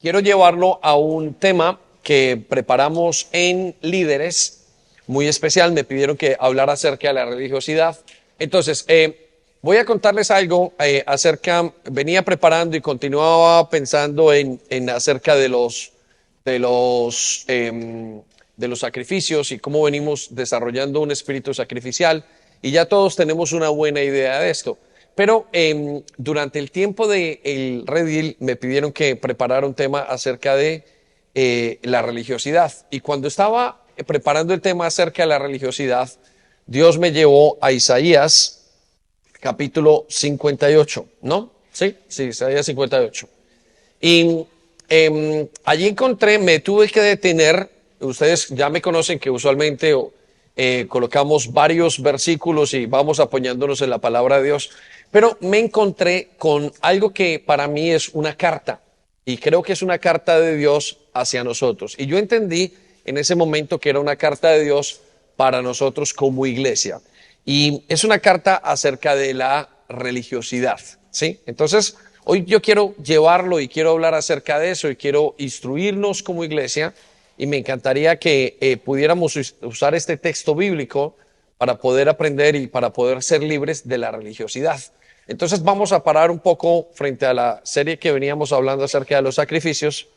Quiero llevarlo a un tema que preparamos en Líderes, muy especial. Me pidieron que hablara acerca de la religiosidad. Entonces, voy a contarles algo venía preparando y continuaba pensando en acerca de los, de los sacrificios y cómo venimos desarrollando un espíritu sacrificial. Y ya todos tenemos una buena idea de esto. Pero durante el tiempo del Redil me pidieron que preparara un tema acerca de la religiosidad. Y cuando estaba preparando el tema acerca de la religiosidad, Dios me llevó a Isaías capítulo 58, ¿no? Sí, Isaías 58. Y allí me tuve que detener. Ustedes ya me conocen que usualmente colocamos varios versículos y vamos apoyándonos en la palabra de Dios, pero me encontré con algo que para mí es una carta, y creo que es una carta de Dios hacia nosotros. Y yo entendí en ese momento que era una carta de Dios para nosotros como iglesia. Y es una carta acerca de la religiosidad, ¿sí? Entonces, hoy yo quiero llevarlo y quiero hablar acerca de eso y quiero instruirnos como iglesia, y me encantaría que pudiéramos usar este texto bíblico para poder aprender y para poder ser libres de la religiosidad. Entonces vamos a parar un poco frente a la serie que veníamos hablando acerca de los sacrificios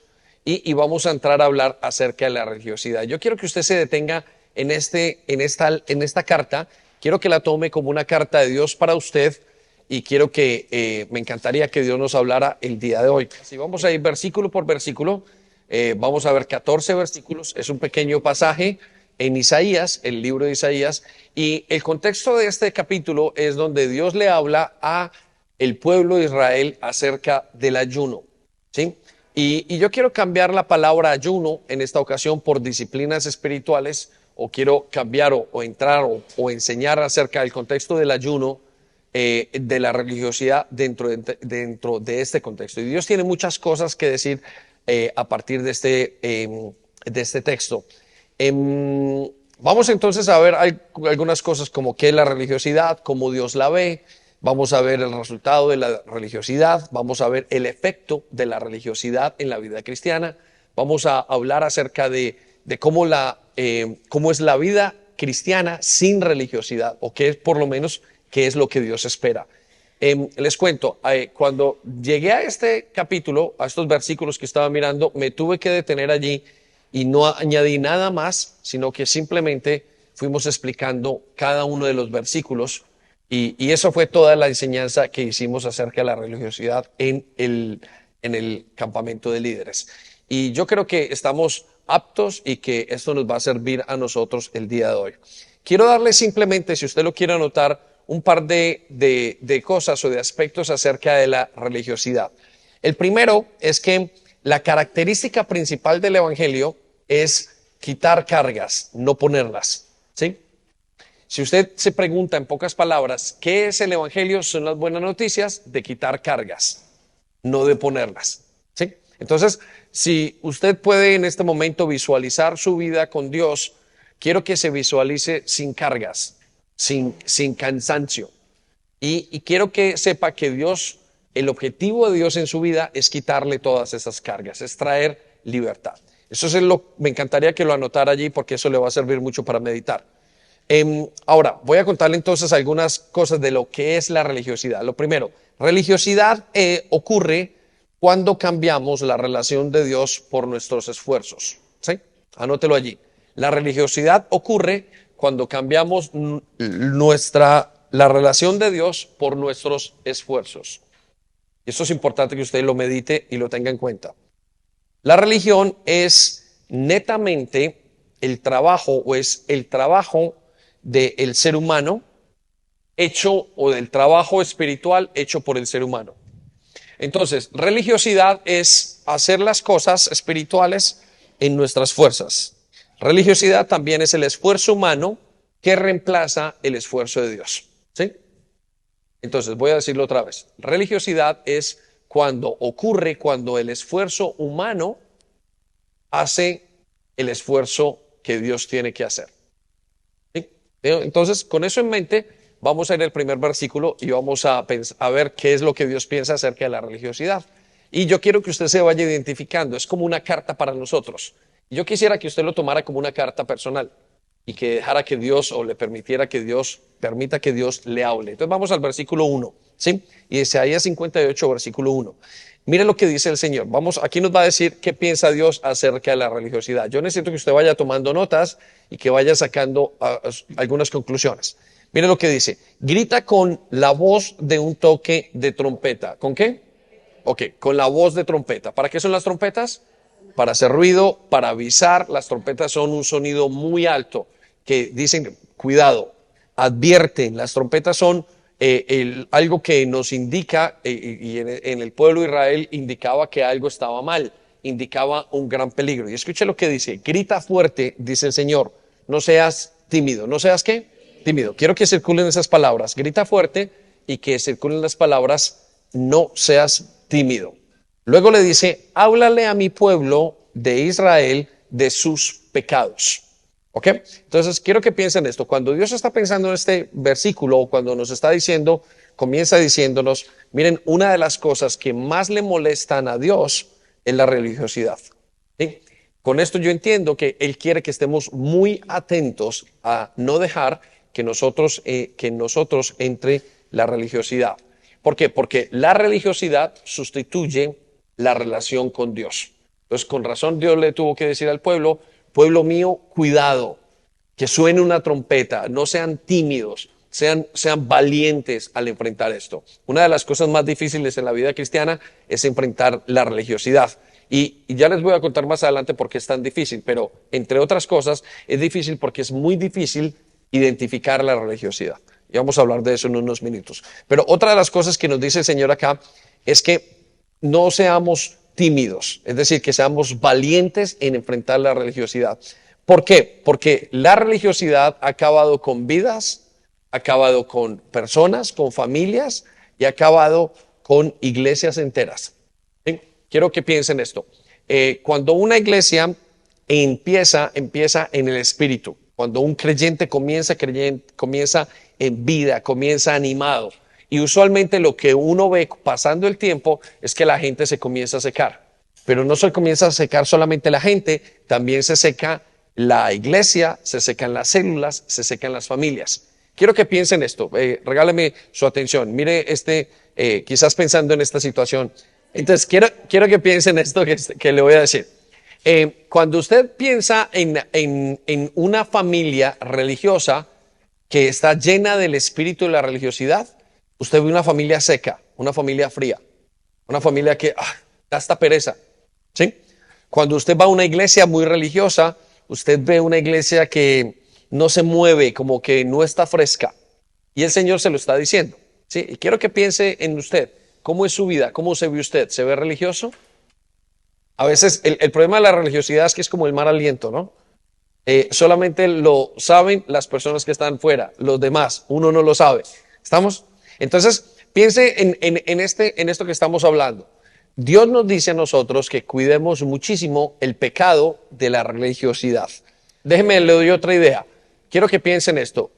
y vamos a entrar a hablar acerca de la religiosidad. Yo quiero que usted se detenga en esta carta. Quiero que la tome como una carta de Dios para usted, y quiero que me encantaría que Dios nos hablara el día de hoy. Si vamos a ir versículo por versículo, vamos a ver 14 versículos. Es un pequeño pasaje en Isaías, el libro de Isaías, y el contexto de este capítulo es donde Dios le habla a el pueblo de Israel acerca del ayuno, ¿sí? Y yo quiero cambiar la palabra ayuno en esta ocasión por disciplinas espirituales, o quiero cambiar o entrar o enseñar acerca del contexto del ayuno, de la religiosidad dentro de este contexto. Y Dios tiene muchas cosas que decir a partir de este texto. Vamos entonces a ver algunas cosas como qué es la religiosidad, cómo Dios la ve. Vamos a ver el resultado de la religiosidad, vamos a ver el efecto de la religiosidad en la vida cristiana. Vamos a hablar acerca de cómo es la vida cristiana sin religiosidad, o qué es, por lo menos, qué es lo que Dios espera. Les cuento, cuando llegué a este capítulo, a estos versículos que estaba mirando, me tuve que detener allí y no añadí nada más, sino que simplemente fuimos explicando cada uno de los versículos, y eso fue toda la enseñanza que hicimos acerca de la religiosidad en el campamento de líderes. Y yo creo que estamos aptos y que esto nos va a servir a nosotros el día de hoy. Quiero darle simplemente, si usted lo quiere anotar, un par de cosas o de aspectos acerca de la religiosidad. El primero es que la característica principal del evangelio es quitar cargas, no ponerlas, ¿sí? Si usted se pregunta en pocas palabras, ¿qué es el evangelio? Son las buenas noticias de quitar cargas, no de ponerlas, ¿sí? Entonces, si usted puede en este momento visualizar su vida con Dios, quiero que se visualice sin cargas, sin cansancio. Y quiero que sepa que Dios, el objetivo de Dios en su vida es quitarle todas esas cargas, es traer libertad. Eso es me encantaría que lo anotara allí, porque eso le va a servir mucho para meditar. Ahora, voy a contarle entonces algunas cosas de lo que es la religiosidad. Lo primero, religiosidad ocurre cuando cambiamos la relación de Dios por nuestros esfuerzos, ¿sí? Anótelo allí. La religiosidad ocurre cuando cambiamos la relación de Dios por nuestros esfuerzos. Eso es importante que usted lo medite y lo tenga en cuenta. La religión es netamente el trabajo, o es el trabajo del ser humano hecho, o del trabajo espiritual hecho por el ser humano. Entonces, religiosidad es hacer las cosas espirituales en nuestras fuerzas. Religiosidad también es el esfuerzo humano que reemplaza el esfuerzo de Dios, ¿sí? Entonces, voy a decirlo otra vez. Religiosidad es cuando el esfuerzo humano hace el esfuerzo que Dios tiene que hacer, ¿sí? Entonces, con eso en mente, vamos a ir al primer versículo y vamos a ver qué es lo que Dios piensa acerca de la religiosidad. Y yo quiero que usted se vaya identificando. Es como una carta para nosotros. Yo quisiera que usted lo tomara como una carta personal y que dejara que Dios o le permitiera que Dios, permita que Dios le hable. Entonces vamos al versículo 1, ¿sí? Y Isaías 58, versículo 1. Mire lo que dice el Señor. Vamos, aquí nos va a decir qué piensa Dios acerca de la religiosidad. Yo necesito que usted vaya tomando notas y que vaya sacando algunas conclusiones. Mire lo que dice. Grita con la voz de un toque de trompeta. ¿Con qué? Ok, con la voz de trompeta. ¿Para qué son las trompetas? Para hacer ruido, para avisar. Las trompetas son un sonido muy alto que dicen, cuidado, advierten. Las trompetas son algo que nos indica, y en el pueblo de Israel indicaba que algo estaba mal, indicaba un gran peligro. Y escuche lo que dice, grita fuerte, dice el Señor, no seas tímido. ¿No seas qué? Tímido. Quiero que circulen esas palabras, grita fuerte y que circulen las palabras, no seas tímido. Luego le dice, háblale a mi pueblo de Israel de sus pecados. ¿Ok? Entonces quiero que piensen esto. Cuando Dios está pensando en este versículo o cuando nos está diciendo, comienza diciéndonos, miren, una de las cosas que más le molestan a Dios es la religiosidad. ¿Sí? Con esto yo entiendo que Él quiere que estemos muy atentos a no dejar que nosotros entre la religiosidad. ¿Por qué? Porque la religiosidad sustituye la relación con Dios. Entonces, con razón Dios le tuvo que decir al pueblo, pueblo mío, cuidado, que suene una trompeta, no sean tímidos, sean valientes al enfrentar esto. Una de las cosas más difíciles en la vida cristiana es enfrentar la religiosidad. Y ya les voy a contar más adelante por qué es tan difícil, pero entre otras cosas es difícil porque es muy difícil identificar la religiosidad. Y vamos a hablar de eso en unos minutos. Pero otra de las cosas que nos dice el Señor acá es que no seamos tímidos, es decir, que seamos valientes en enfrentar la religiosidad. ¿Por qué? Porque la religiosidad ha acabado con vidas, ha acabado con personas, con familias y ha acabado con iglesias enteras. ¿Sí? Quiero que piensen esto. Cuando una iglesia empieza en el espíritu, cuando un creyente comienza en vida, comienza animado. Y usualmente lo que uno ve pasando el tiempo es que la gente se comienza a secar. Pero no se comienza a secar solamente la gente, también se seca la iglesia, se secan las células, se secan las familias. Quiero que piensen esto, regáleme su atención. Mire quizás pensando en esta situación. Entonces, quiero que piensen esto que le voy a decir. Cuando usted piensa en una familia religiosa que está llena del espíritu de la religiosidad, usted ve una familia seca, una familia fría, una familia que da hasta pereza. ¿Sí? Cuando usted va a una iglesia muy religiosa, usted ve una iglesia que no se mueve, como que no está fresca. Y el Señor se lo está diciendo. ¿Sí? Y quiero que piense en usted. ¿Cómo es su vida? ¿Cómo se ve usted? ¿Se ve religioso? A veces el problema de la religiosidad es que es como el mal aliento, ¿no? Solamente lo saben las personas que están fuera, los demás, uno no lo sabe. ¿Estamos? Entonces, piense en esto que estamos hablando. Dios nos dice a nosotros que cuidemos muchísimo el pecado de la religiosidad. Déjeme, le doy otra idea. Quiero que piensen esto.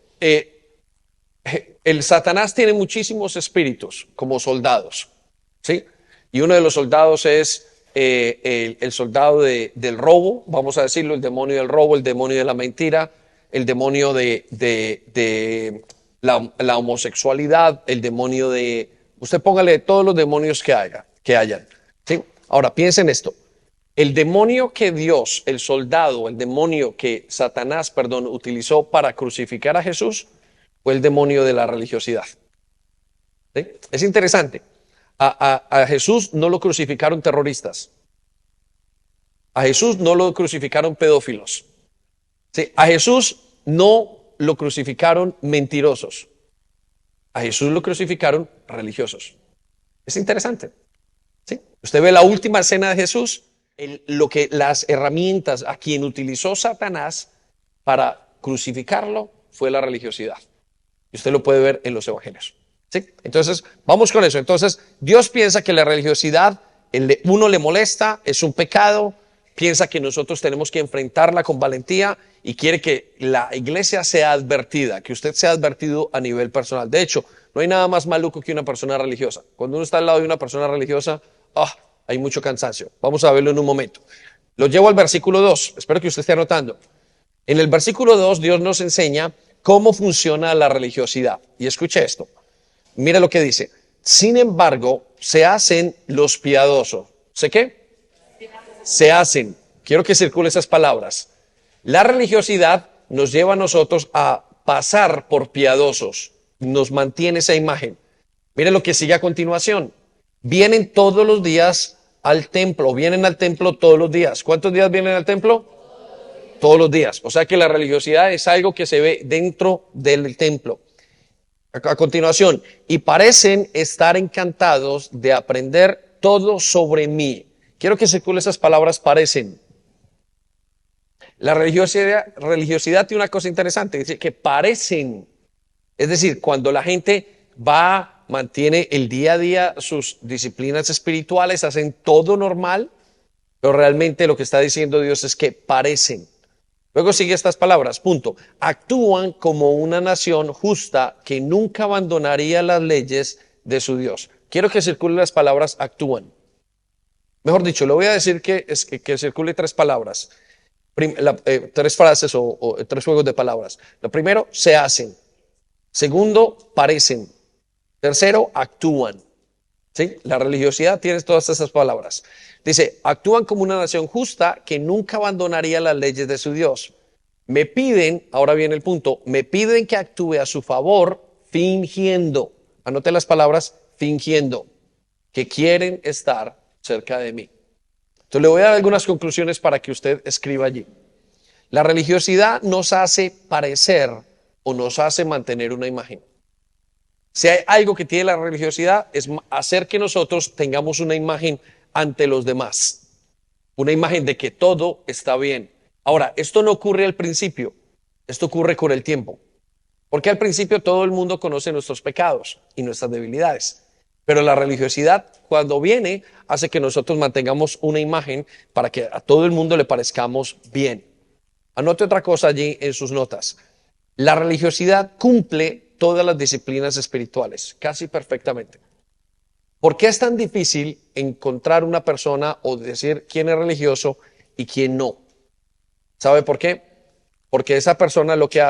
El Satanás tiene muchísimos espíritus como soldados, ¿sí? Y uno de los soldados es el soldado del robo, vamos a decirlo, el demonio del robo, el demonio de la mentira, el demonio de la homosexualidad, el demonio de... Usted póngale todos los demonios que hayan. ¿Sí? Ahora, piensen esto. El demonio que Dios, el soldado, el demonio que Satanás, utilizó para crucificar a Jesús, fue el demonio de la religiosidad. ¿Sí? Es interesante. A Jesús no lo crucificaron terroristas. A Jesús no lo crucificaron pedófilos. ¿Sí? A Jesús no lo crucificaron mentirosos. A Jesús lo crucificaron religiosos. Es interesante. ¿Sí? Usted ve la última cena de Jesús, las herramientas a quien utilizó Satanás para crucificarlo fue la religiosidad. Y usted lo puede ver en los evangelios. ¿Sí? Entonces, vamos con eso. Entonces, Dios piensa que la religiosidad, uno le molesta, es un pecado, piensa que nosotros tenemos que enfrentarla con valentía y quiere que la iglesia sea advertida, que usted sea advertido a nivel personal. De hecho, no hay nada más maluco que una persona religiosa. Cuando uno está al lado de una persona religiosa, hay mucho cansancio. Vamos a verlo en un momento. Lo llevo al versículo 2. Espero que usted esté anotando. En el versículo 2, Dios nos enseña cómo funciona la religiosidad. Y escuche esto. Mira lo que dice. Sin embargo, se hacen los piadosos. ¿Sé qué? Se hacen. Quiero que circule esas palabras. La religiosidad nos lleva a nosotros a pasar por piadosos. Nos mantiene esa imagen. Mire lo que sigue a continuación. Vienen todos los días al templo. Vienen al templo todos los días. ¿Cuántos días vienen al templo? Todos los días. O sea que la religiosidad es algo que se ve dentro del templo. A continuación, y parecen estar encantados de aprender todo sobre mí. Quiero que circule esas palabras, parecen. La religiosidad tiene una cosa interesante, dice que parecen. Es decir, cuando la gente mantiene el día a día sus disciplinas espirituales, hacen todo normal, pero realmente lo que está diciendo Dios es que parecen. Luego sigue estas palabras, punto. Actúan como una nación justa que nunca abandonaría las leyes de su Dios. Quiero que circulen las palabras actúan. Mejor dicho, le voy a decir que circule tres palabras, tres frases o tres juegos de palabras. Lo primero, se hacen. Segundo, parecen. Tercero, actúan. ¿Sí? La religiosidad tiene todas esas palabras. Dice, actúan como una nación justa que nunca abandonaría las leyes de su Dios. Me piden, ahora viene el punto, me piden que actúe a su favor fingiendo. Anote las palabras, fingiendo, que quieren estar cerca de mí. Entonces le voy a dar algunas conclusiones para que usted escriba allí. La religiosidad nos hace parecer o nos hace mantener una imagen. Si hay algo que tiene la religiosidad es hacer que nosotros tengamos una imagen ante los demás. Una imagen de que todo está bien. Ahora, esto no ocurre al principio, esto ocurre con el tiempo. Porque al principio todo el mundo conoce nuestros pecados y nuestras debilidades. Pero la religiosidad, cuando viene, hace que nosotros mantengamos una imagen para que a todo el mundo le parezcamos bien. Anote otra cosa allí en sus notas. La religiosidad cumple todas las disciplinas espirituales, casi perfectamente. ¿Por qué es tan difícil encontrar una persona o decir quién es religioso y quién no? ¿Sabe por qué? Porque esa persona lo que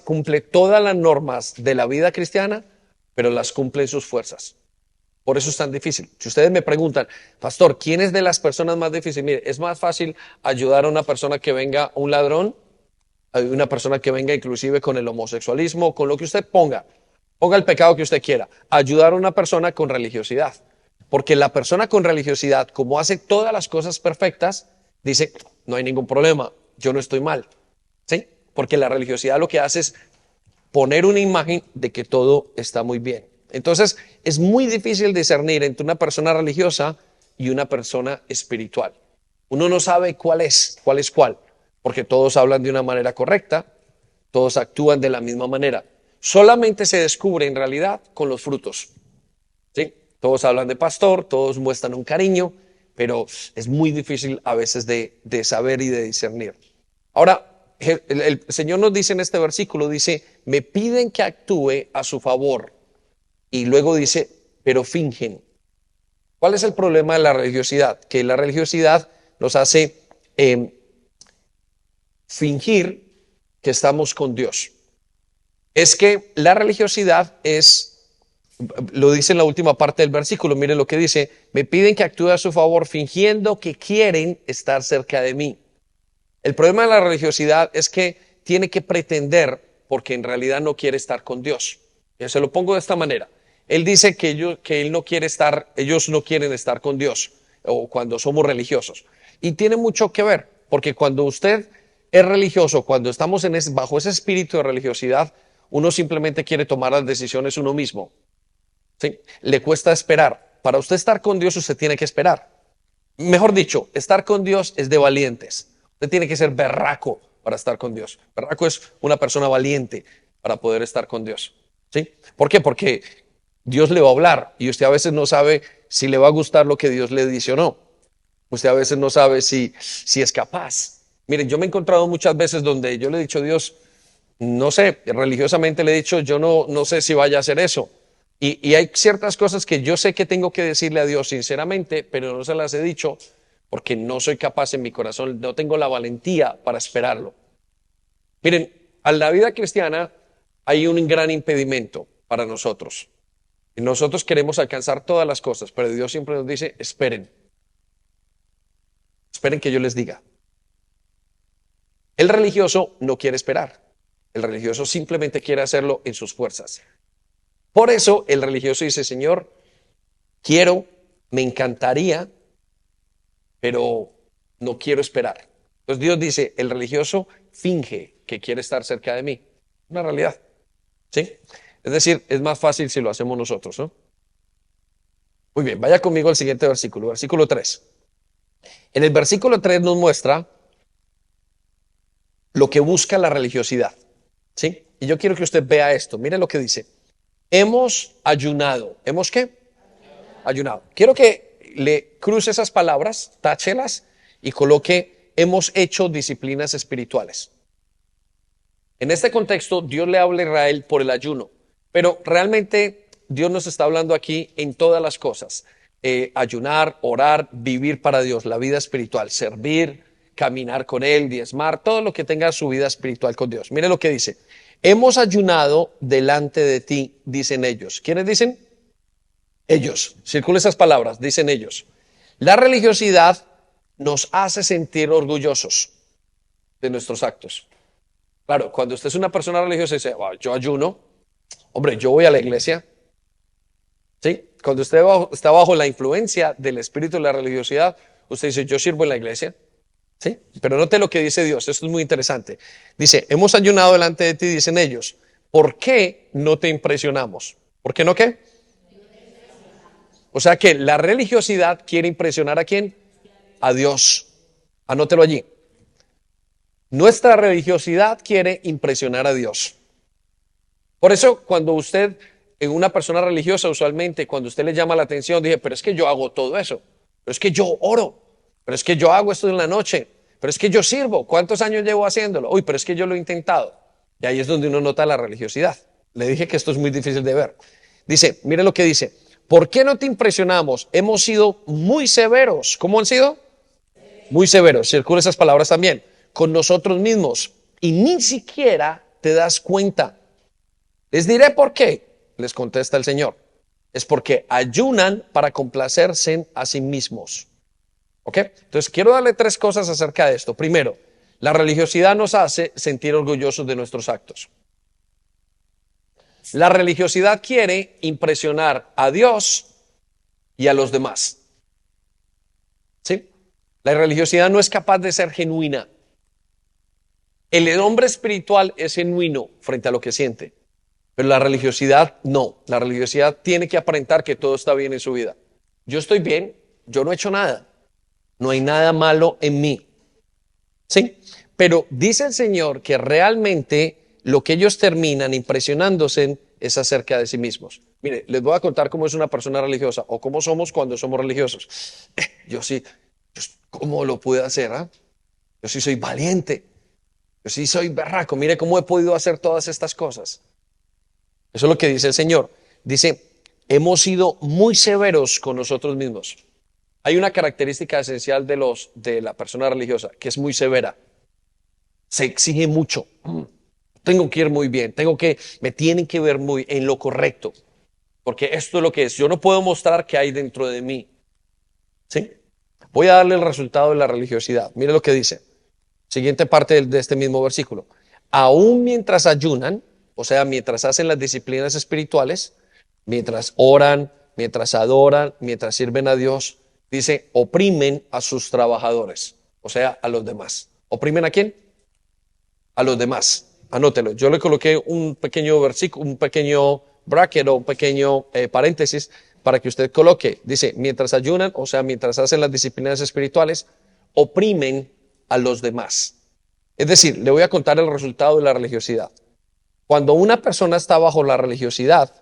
cumple todas las normas de la vida cristiana, pero las cumple en sus fuerzas. Por eso es tan difícil. Si ustedes me preguntan, pastor, ¿quién es de las personas más difíciles? Mire, es más fácil ayudar a una persona que venga un ladrón, a una persona que venga inclusive con el homosexualismo, con lo que usted ponga el pecado que usted quiera, ayudar a una persona con religiosidad. Porque la persona con religiosidad, como hace todas las cosas perfectas, dice, no hay ningún problema, yo no estoy mal. ¿Sí? Porque la religiosidad lo que hace es poner una imagen de que todo está muy bien. Entonces, es muy difícil discernir entre una persona religiosa y una persona espiritual. Uno no sabe cuál es cuál, porque todos hablan de una manera correcta, todos actúan de la misma manera. Solamente se descubre en realidad con los frutos. ¿Sí? Todos hablan de pastor, todos muestran un cariño, pero es muy difícil a veces de saber y de discernir. Ahora, el Señor nos dice en este versículo, dice, me piden que actúe a su favor. Y luego dice, pero fingen. ¿Cuál es el problema de la religiosidad? Que la religiosidad nos hace fingir que estamos con Dios. Es que la religiosidad lo dice en la última parte del versículo, miren lo que dice, me piden que actúe a su favor fingiendo que quieren estar cerca de mí. El problema de la religiosidad es que tiene que pretender porque en realidad no quiere estar con Dios. Yo se lo pongo de esta manera. Él dice que ellos no quieren estar con Dios o cuando somos religiosos. Y tiene mucho que ver, porque cuando usted es religioso, cuando estamos bajo ese espíritu de religiosidad, uno simplemente quiere tomar las decisiones uno mismo. ¿Sí? Le cuesta esperar. Para usted estar con Dios, usted tiene que esperar. Mejor dicho, estar con Dios es de valientes. Usted tiene que ser berraco para estar con Dios. Berraco es una persona valiente para poder estar con Dios. ¿Sí? ¿Por qué? Porque Dios le va a hablar y usted a veces no sabe si le va a gustar lo que Dios le dice o no. Usted a veces no sabe si es capaz. Miren, yo me he encontrado muchas veces donde yo le he dicho a Dios, no sé, religiosamente le he dicho, yo no sé si vaya a hacer eso. Y hay ciertas cosas que yo sé que tengo que decirle a Dios sinceramente, pero no se las he dicho porque no soy capaz en mi corazón, no tengo la valentía para esperarlo. Miren, a la vida cristiana hay un gran impedimento para nosotros. Y nosotros queremos alcanzar todas las cosas, pero Dios siempre nos dice, esperen, esperen que yo les diga. El religioso no quiere esperar. El religioso simplemente quiere hacerlo en sus fuerzas. Por eso el religioso dice, Señor, quiero, me encantaría, pero no quiero esperar. Entonces Dios dice, el religioso finge que quiere estar cerca de mí. Una realidad. ¿Sí? Es decir, es más fácil si lo hacemos nosotros, ¿no? Muy bien, vaya conmigo al siguiente versículo, versículo 3. En el versículo 3 nos muestra lo que busca la religiosidad. ¿Sí? Y yo quiero que usted vea esto. Mire lo que dice. Hemos ayunado. ¿Hemos qué? Ayunado. Quiero que le cruce esas palabras, táchelas y coloque, hemos hecho disciplinas espirituales. En este contexto, Dios le habla a Israel por el ayuno, pero realmente Dios nos está hablando aquí en todas las cosas. Ayunar, orar, vivir para Dios, la vida espiritual, servir, caminar con Él, diezmar, todo lo que tenga su vida espiritual con Dios. Mire lo que dice. Hemos ayunado delante de ti, dicen ellos. ¿Quiénes dicen? Ellos. Circula esas palabras, dicen ellos. La religiosidad nos hace sentir orgullosos de nuestros actos. Claro, cuando usted es una persona religiosa y dice, "Wow, yo ayuno, hombre, yo voy a la iglesia". ¿Sí? Cuando usted está bajo la influencia del espíritu de la religiosidad, usted dice, yo sirvo en la iglesia. ¿Sí? Pero note lo que dice Dios, esto es muy interesante. Dice, hemos ayunado delante de ti, dicen ellos. ¿Por qué no te impresionamos? ¿Por qué no qué? O sea que la religiosidad quiere impresionar ¿a quién? A Dios. Anótelo allí. Nuestra religiosidad quiere impresionar a Dios. Por eso, cuando usted, en una persona religiosa, usualmente, cuando usted le llama la atención, dice, pero es que yo hago todo eso, pero es que yo oro, pero es que yo hago esto en la noche, pero es que yo sirvo, ¿cuántos años llevo haciéndolo? Uy, pero es que yo lo he intentado. Y ahí es donde uno nota la religiosidad. Le dije que esto es muy difícil de ver. Dice, mire lo que dice, ¿por qué no te impresionamos? Hemos sido muy severos. ¿Cómo han sido? Muy severos. Circula esas palabras también. Con nosotros mismos. Y ni siquiera te das cuenta. Les diré por qué, les contesta el Señor. Es porque ayunan para complacerse a sí mismos. ¿Ok? Entonces, quiero darle tres cosas acerca de esto. Primero, la religiosidad nos hace sentir orgullosos de nuestros actos. La religiosidad quiere impresionar a Dios y a los demás. ¿Sí? La religiosidad no es capaz de ser genuina. El hombre espiritual es genuino frente a lo que siente. Pero la religiosidad no. La religiosidad tiene que aparentar que todo está bien en su vida. Yo estoy bien, yo no he hecho nada. No hay nada malo en mí. ¿Sí? Pero dice el Señor que realmente lo que ellos terminan impresionándose es acerca de sí mismos. Mire, les voy a contar cómo es una persona religiosa o cómo somos cuando somos religiosos. Yo sí, ¿cómo lo pude hacer? Yo sí soy valiente. Yo sí soy berraco. Mire cómo he podido hacer todas estas cosas. Eso es lo que dice el Señor. Dice, hemos sido muy severos con nosotros mismos. Hay una característica esencial de la persona religiosa, que es muy severa. Se exige mucho. Tengo que ir muy bien, me tienen que ver muy en lo correcto. Porque esto es lo que es. Yo no puedo mostrar qué hay dentro de mí. ¿Sí? Voy a darle el resultado de la religiosidad. Mire lo que dice. Siguiente parte de este mismo versículo. Aún mientras ayunan, o sea, mientras hacen las disciplinas espirituales, mientras oran, mientras adoran, mientras sirven a Dios, dice, oprimen a sus trabajadores, o sea, a los demás. ¿Oprimen a quién? A los demás. Anótelo. Yo le coloqué un pequeño versículo, un pequeño bracket o un pequeño paréntesis para que usted coloque. Dice, mientras ayunan, o sea, mientras hacen las disciplinas espirituales, oprimen a los demás. Es decir, le voy a contar el resultado de la religiosidad. Cuando una persona está bajo la religiosidad,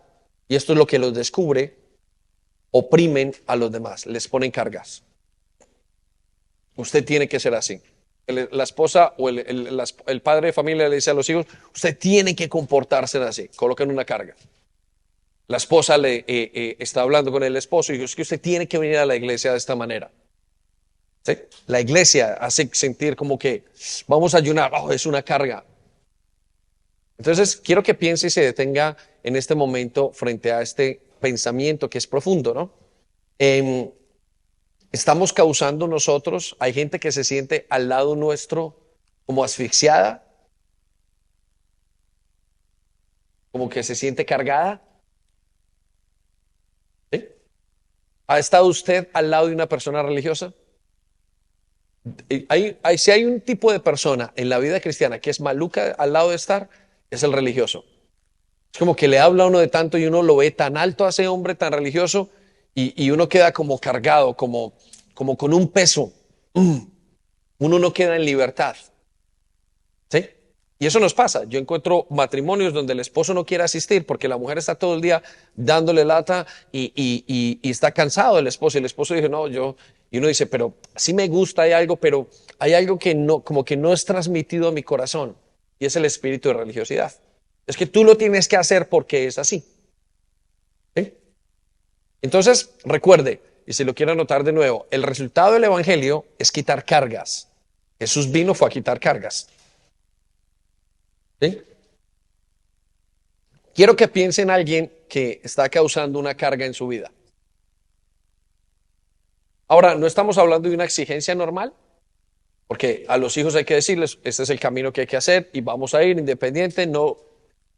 y esto es lo que los descubre, oprimen a los demás, les ponen cargas. Usted tiene que ser así. La esposa o el padre de familia le dice a los hijos, usted tiene que comportarse así, colocan una carga. La esposa está hablando con el esposo y dice, es que usted tiene que venir a la iglesia de esta manera. ¿Sí? La iglesia hace sentir como que vamos a ayunar, oh, es una carga. Entonces, quiero que piense y se detenga en este momento frente a este pensamiento que es profundo, ¿no? Em, Estamos causando nosotros, hay gente que se siente al lado nuestro como asfixiada, como que se siente cargada. ¿Sí? ¿Ha estado usted al lado de una persona religiosa? Si hay un tipo de persona en la vida cristiana que es maluca al lado de estar, es el religioso. Es como que le habla a uno de tanto y uno lo ve tan alto a ese hombre tan religioso y uno queda como cargado, como con un peso. Uno no queda en libertad. ¿Sí? Y eso nos pasa. Yo encuentro matrimonios donde el esposo no quiere asistir porque la mujer está todo el día dándole lata y está cansado el esposo. Y el esposo dice, no, y uno dice, pero sí me gusta, hay algo, pero hay algo que no, como que no es transmitido a mi corazón. Y es el espíritu de religiosidad. Es que tú lo tienes que hacer porque es así. ¿Sí? Entonces, recuerde, y si lo quiero anotar de nuevo, el resultado del evangelio es quitar cargas. Jesús fue a quitar cargas. ¿Sí? Quiero que piense en alguien que está causando una carga en su vida. Ahora, no estamos hablando de una exigencia normal, porque a los hijos hay que decirles, este es el camino que hay que hacer y vamos a ir independiente, no,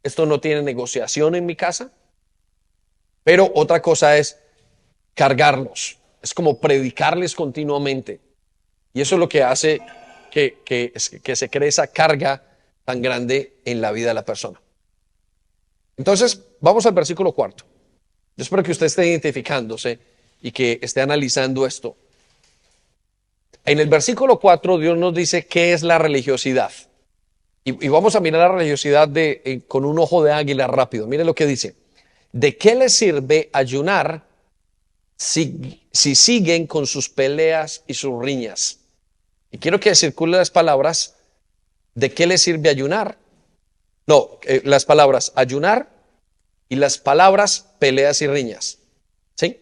esto no tiene negociación en mi casa, pero otra cosa es cargarlos, es como predicarles continuamente y eso es lo que hace que se cree esa carga tan grande en la vida de la persona. Entonces, vamos al versículo 4. Yo espero que usted esté identificándose y que esté analizando esto. En el versículo 4 Dios nos dice qué es la religiosidad. Y vamos a mirar la religiosidad con un ojo de águila rápido. Mire lo que dice. ¿De qué les sirve ayunar si siguen con sus peleas y sus riñas? Y quiero que circulen las palabras. ¿De qué les sirve ayunar? No, las palabras ayunar y las palabras peleas y riñas. ¿Sí?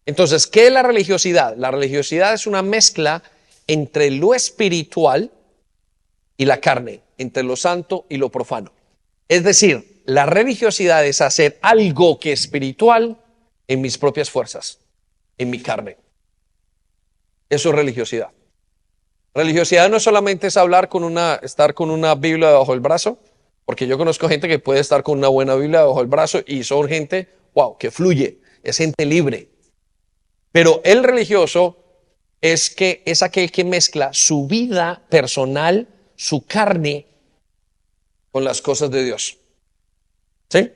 Entonces, ¿qué es la religiosidad? La religiosidad es una mezcla entre lo espiritual y la carne, entre lo santo y lo profano. Es decir, la religiosidad es hacer algo que es espiritual en mis propias fuerzas, en mi carne. Eso es religiosidad. Religiosidad no solamente es estar con una Biblia debajo del brazo, porque yo conozco gente que puede estar con una buena Biblia debajo del brazo y son gente, wow, que fluye, es gente libre. Pero el religioso es aquel que mezcla su vida personal, su carne, con las cosas de Dios. ¿Sí?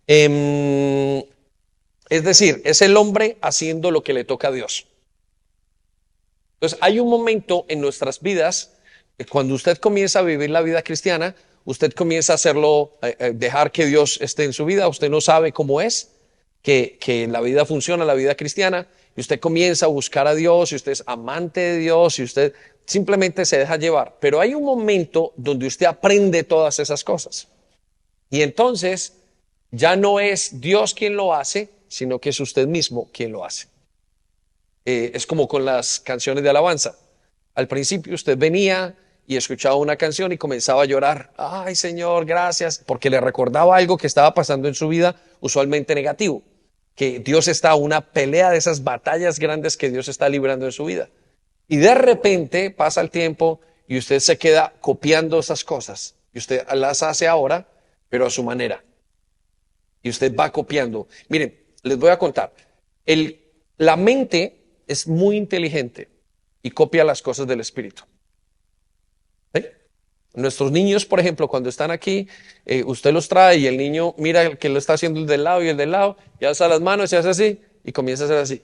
Es decir, es el hombre haciendo lo que le toca a Dios. Entonces, hay un momento en nuestras vidas, cuando usted comienza a vivir la vida cristiana, usted comienza a hacerlo, dejar que Dios esté en su vida, usted no sabe cómo es, que la vida funciona, la vida cristiana, y usted comienza a buscar a Dios, y usted es amante de Dios, y usted simplemente se deja llevar. Pero hay un momento donde usted aprende todas esas cosas. Y entonces ya no es Dios quien lo hace, sino que es usted mismo quien lo hace. Es como con las canciones de alabanza. Al principio usted venía y escuchaba una canción y comenzaba a llorar. Ay, Señor, gracias, porque le recordaba algo que estaba pasando en su vida, usualmente negativo. Que Dios está en una pelea de esas batallas grandes que Dios está librando en su vida. Y de repente pasa el tiempo y usted se queda copiando esas cosas. Y usted las hace ahora, pero a su manera. Y usted va copiando. Miren, les voy a contar. La mente es muy inteligente y copia las cosas del espíritu. ¿Sí? Nuestros niños, por ejemplo, cuando están aquí, usted los trae y el niño mira el que lo está haciendo el del lado y el del lado, y alza las manos y hace así, y comienza a hacer así.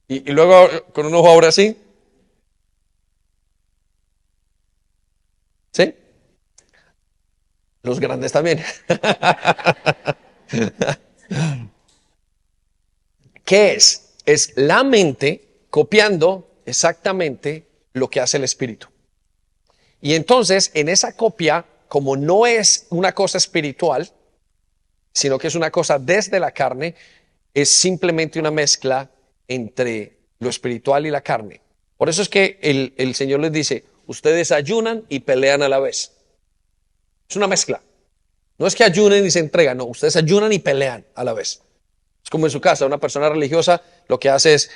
Y luego con un ojo ahora así. ¿Sí? Los grandes también. ¿Qué es? Es la mente copiando exactamente lo que hace el espíritu. Y entonces, en esa copia, como no es una cosa espiritual, sino que es una cosa desde la carne, es simplemente una mezcla entre lo espiritual y la carne. Por eso es que el Señor les dice, ustedes ayunan y pelean a la vez. Es una mezcla. No es que ayunen y se entregan, no, ustedes ayunan y pelean a la vez. Es como en su casa, una persona religiosa lo que hace es,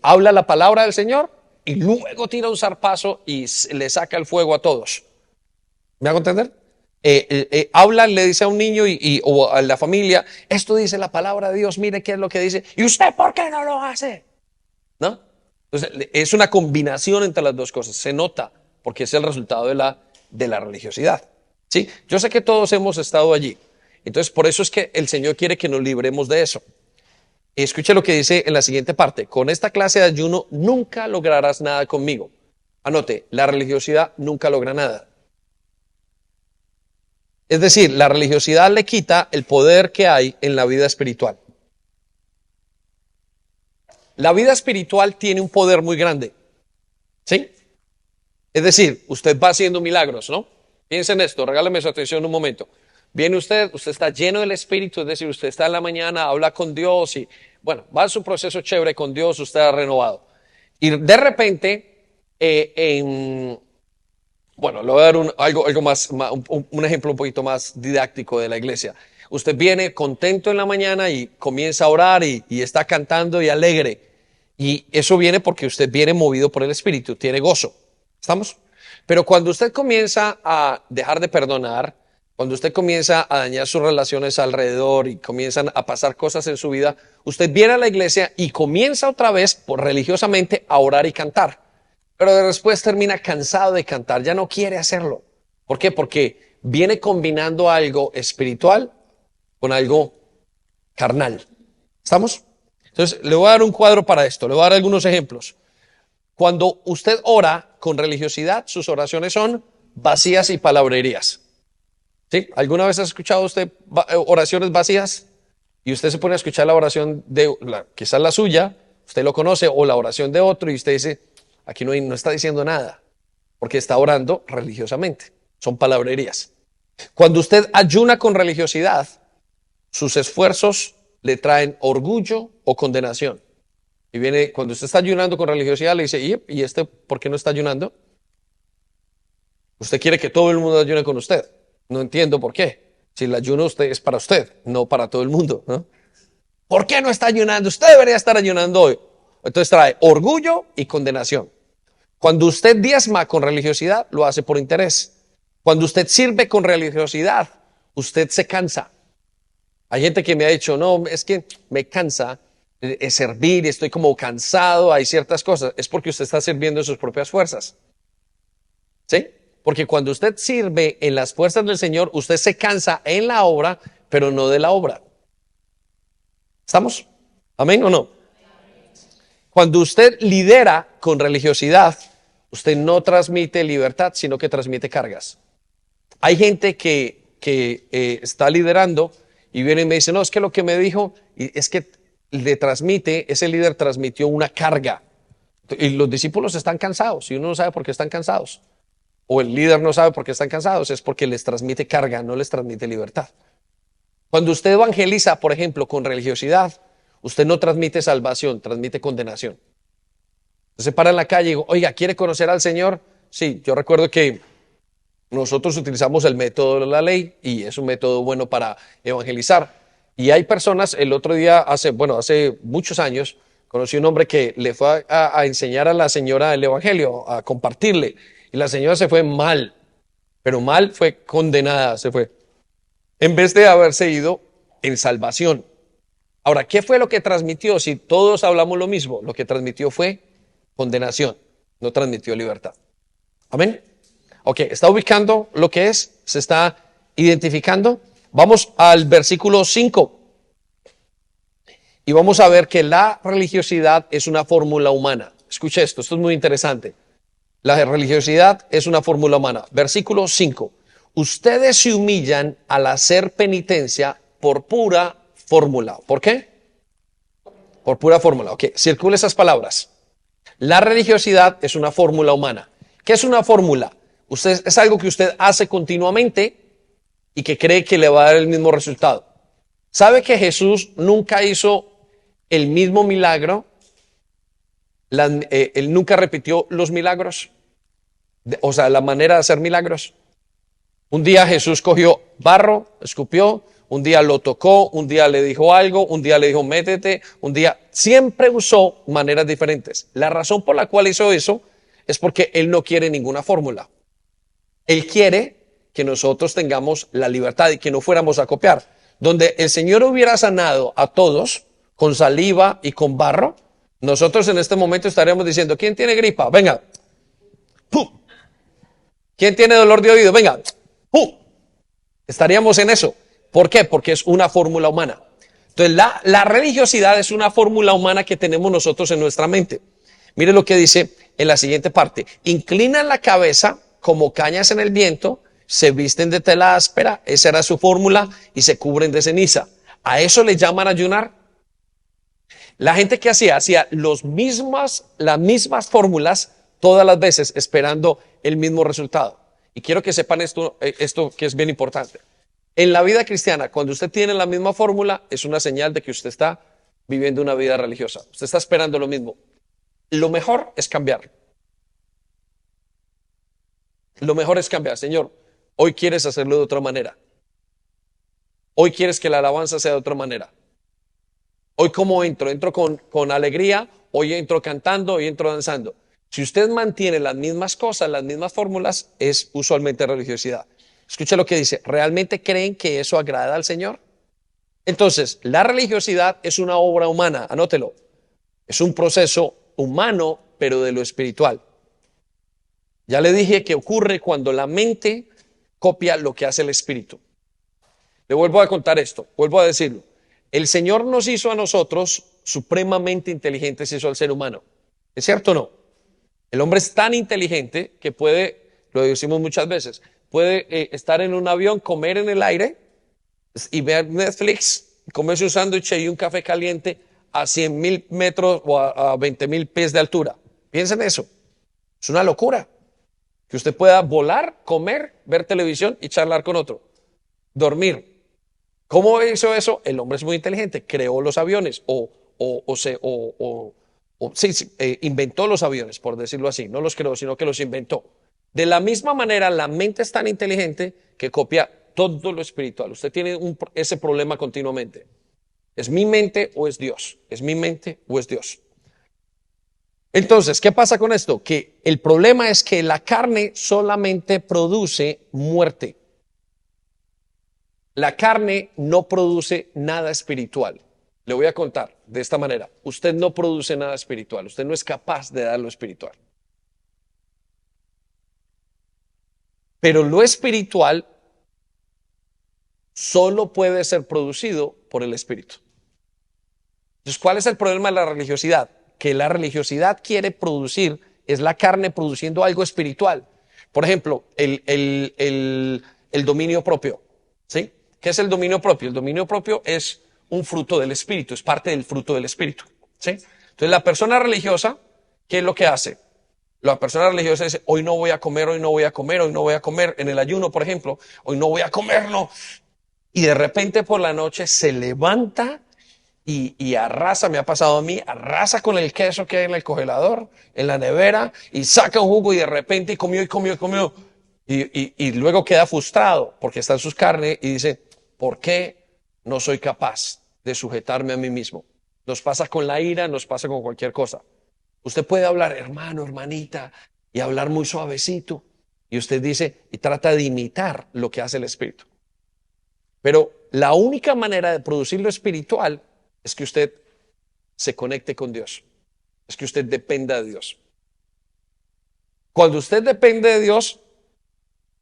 habla la palabra del Señor y luego tira un zarpazo y le saca el fuego a todos. ¿Me hago entender? Habla, le dice a un niño o a la familia, esto dice la palabra de Dios, mire qué es lo que dice, ¿y usted por qué no lo hace? ¿No? Entonces, es una combinación entre las dos cosas, se nota, porque es el resultado de la religiosidad. ¿Sí? Yo sé que todos hemos estado allí, entonces por eso es que el Señor quiere que nos libremos de eso. Escuche lo que dice en la siguiente parte, con esta clase de ayuno nunca lograrás nada conmigo. Anote, la religiosidad nunca logra nada. Es decir, la religiosidad le quita el poder que hay en la vida espiritual. La vida espiritual tiene un poder muy grande. ¿Sí? Es decir, usted va haciendo milagros, ¿no? Piensen en esto, regáleme su atención un momento. Viene usted está lleno del Espíritu, es decir, usted está en la mañana, habla con Dios y, bueno, va en su proceso chévere con Dios, usted ha renovado. Y de repente, bueno, le voy a dar algo más, un ejemplo un poquito más didáctico de la iglesia. Usted viene contento en la mañana y comienza a orar y está cantando y alegre. Y eso viene porque usted viene movido por el Espíritu, tiene gozo. ¿Estamos? Pero cuando usted comienza a dejar de perdonar, cuando usted comienza a dañar sus relaciones alrededor y comienzan a pasar cosas en su vida, usted viene a la iglesia y comienza otra vez religiosamente a orar y cantar. Pero después termina cansado de cantar, ya no quiere hacerlo. ¿Por qué? Porque viene combinando algo espiritual con algo carnal. ¿Estamos? Entonces, le voy a dar un cuadro para esto, le voy a dar algunos ejemplos. Cuando usted ora con religiosidad, sus oraciones son vacías y palabrerías. ¿Sí? ¿Alguna vez ha escuchado usted oraciones vacías? Y usted se pone a escuchar la oración quizás la suya, usted lo conoce, o la oración de otro, y usted dice, aquí no está diciendo nada, porque está orando religiosamente. Son palabrerías. Cuando usted ayuna con religiosidad, sus esfuerzos le traen orgullo o condenación. Y viene, cuando usted está ayunando con religiosidad, le dice, ¿y este por qué no está ayunando? Usted quiere que todo el mundo ayune con usted. No entiendo por qué. Si el ayuno es para usted, no para todo el mundo, ¿no? ¿Por qué no está ayunando? Usted debería estar ayunando hoy. Entonces trae orgullo y condenación. Cuando usted diezma con religiosidad, lo hace por interés. Cuando usted sirve con religiosidad, usted se cansa. Hay gente que me ha dicho, no, es que me cansa servir, estoy como cansado, hay ciertas cosas. Es porque usted está sirviendo en sus propias fuerzas. ¿Sí? Porque cuando usted sirve en las fuerzas del Señor, usted se cansa en la obra, pero no de la obra. ¿Estamos? ¿Amén o no? Cuando usted lidera con religiosidad, usted no transmite libertad, sino que transmite cargas. Hay gente que está liderando y viene y me dice, no, es que lo que me dijo es que ese líder transmitió una carga. Y los discípulos están cansados y uno no sabe por qué están cansados. O el líder no sabe por qué están cansados, es porque les transmite carga, no les transmite libertad. Cuando usted evangeliza, por ejemplo, con religiosidad, usted no transmite salvación, transmite condenación. Se para en la calle y digo, oiga, ¿quiere conocer al Señor? Sí, yo recuerdo que nosotros utilizamos el método de la ley y es un método bueno para evangelizar. Y hay personas, el otro día, hace muchos años, conocí un hombre que le fue a enseñar a la señora el evangelio, a compartirle. Y la señora se fue mal, pero mal fue condenada, se fue. En vez de haberse ido en salvación. Ahora, ¿qué fue lo que transmitió? Si todos hablamos lo mismo, lo que transmitió fue condenación, no transmitió libertad. ¿Amén? Ok, ¿está ubicando lo que es? ¿Se está identificando? Vamos al versículo 5. Y vamos a ver que la religiosidad es una fórmula humana. Escuche esto es muy interesante. La religiosidad es una fórmula humana. Versículo 5. Ustedes se humillan al hacer penitencia por pura fórmula. ¿Por qué? Por pura fórmula. Ok, circule esas palabras. La religiosidad es una fórmula humana. ¿Qué es una fórmula? Es algo que usted hace continuamente y que cree que le va a dar el mismo resultado. ¿Sabe que Jesús nunca hizo el mismo milagro? Él nunca repitió los milagros, o sea, la manera de hacer milagros. Un día Jesús cogió barro, escupió, un día lo tocó, un día le dijo algo, un día le dijo métete, un día siempre usó maneras diferentes. La razón por la cual hizo eso es porque Él no quiere ninguna fórmula. Él quiere que nosotros tengamos la libertad y que no fuéramos a copiar. Donde el Señor hubiera sanado a todos con saliva y con barro, nosotros en este momento estaríamos diciendo, ¿quién tiene gripa? Venga. ¡Pum! ¿Quién tiene dolor de oído? Venga. ¡Pum! Estaríamos en eso. ¿Por qué? Porque es una fórmula humana. Entonces la religiosidad es una fórmula humana que tenemos nosotros en nuestra mente. Mire lo que dice en la siguiente parte. Inclinan la cabeza como cañas en el viento, se visten de tela áspera, esa era su fórmula, y se cubren de ceniza. ¿A eso le llaman ayunar? La gente que hacía las mismas fórmulas todas las veces esperando el mismo resultado. Y quiero que sepan esto que es bien importante. En la vida cristiana, cuando usted tiene la misma fórmula, es una señal de que usted está viviendo una vida religiosa. Usted está esperando lo mismo. Lo mejor es cambiar. Lo mejor es cambiar. Señor, hoy quieres hacerlo de otra manera. Hoy quieres que la alabanza sea de otra manera. Hoy ¿cómo entro? Entro con alegría, hoy entro cantando, hoy entro danzando. Si usted mantiene las mismas cosas, las mismas fórmulas, es usualmente religiosidad. Escuche lo que dice, ¿realmente creen que eso agrada al Señor? Entonces, la religiosidad es una obra humana, anótelo. Es un proceso humano, pero de lo espiritual. Ya le dije que ocurre cuando la mente copia lo que hace el espíritu. Le vuelvo a contar esto, vuelvo a decirlo. El Señor nos hizo a nosotros supremamente inteligentes, hizo al ser humano. ¿Es cierto o no? El hombre es tan inteligente que puede, lo decimos muchas veces, puede estar en un avión, comer en el aire y ver Netflix, comerse un sándwich y un café caliente a 100,000 metros o a 20,000 pies de altura. Piensen en eso. Es una locura. Que usted pueda volar, comer, ver televisión y charlar con otro. Dormir. ¿Cómo hizo eso? El hombre es muy inteligente. Creó los aviones inventó los aviones, por decirlo así. No los creó, sino que los inventó. De la misma manera, la mente es tan inteligente que copia todo lo espiritual. Usted tiene ese problema continuamente. ¿Es mi mente o es Dios? ¿Es mi mente o es Dios? Entonces, ¿qué pasa con esto? Que el problema es que la carne solamente produce muerte. La carne no produce nada espiritual. Le voy a contar de esta manera. Usted no produce nada espiritual. Usted no es capaz de dar lo espiritual. Pero lo espiritual solo puede ser producido por el espíritu. Entonces, ¿cuál es el problema de la religiosidad? Que la religiosidad quiere producir, es la carne produciendo algo espiritual. Por ejemplo, el dominio propio. ¿Sí? ¿Qué es el dominio propio? El dominio propio es un fruto del espíritu, es parte del fruto del espíritu. ¿Sí? Entonces, la persona religiosa, ¿qué es lo que hace? La persona religiosa dice, hoy no voy a comer, hoy no voy a comer, hoy no voy a comer. En el ayuno, por ejemplo, hoy no voy a comer, no. Y de repente por la noche se levanta y arrasa, me ha pasado a mí, arrasa con el queso que hay en el congelador, en la nevera, y saca un jugo y de repente comió y comió y comió. Y luego queda frustrado porque está en sus carnes y dice, ¿por qué no soy capaz de sujetarme a mí mismo? Nos pasa con la ira, nos pasa con cualquier cosa. Usted puede hablar, hermano, hermanita, y hablar muy suavecito. Y usted dice, y trata de imitar lo que hace el Espíritu. Pero la única manera de producir lo espiritual es que usted se conecte con Dios. Es que usted dependa de Dios. Cuando usted depende de Dios,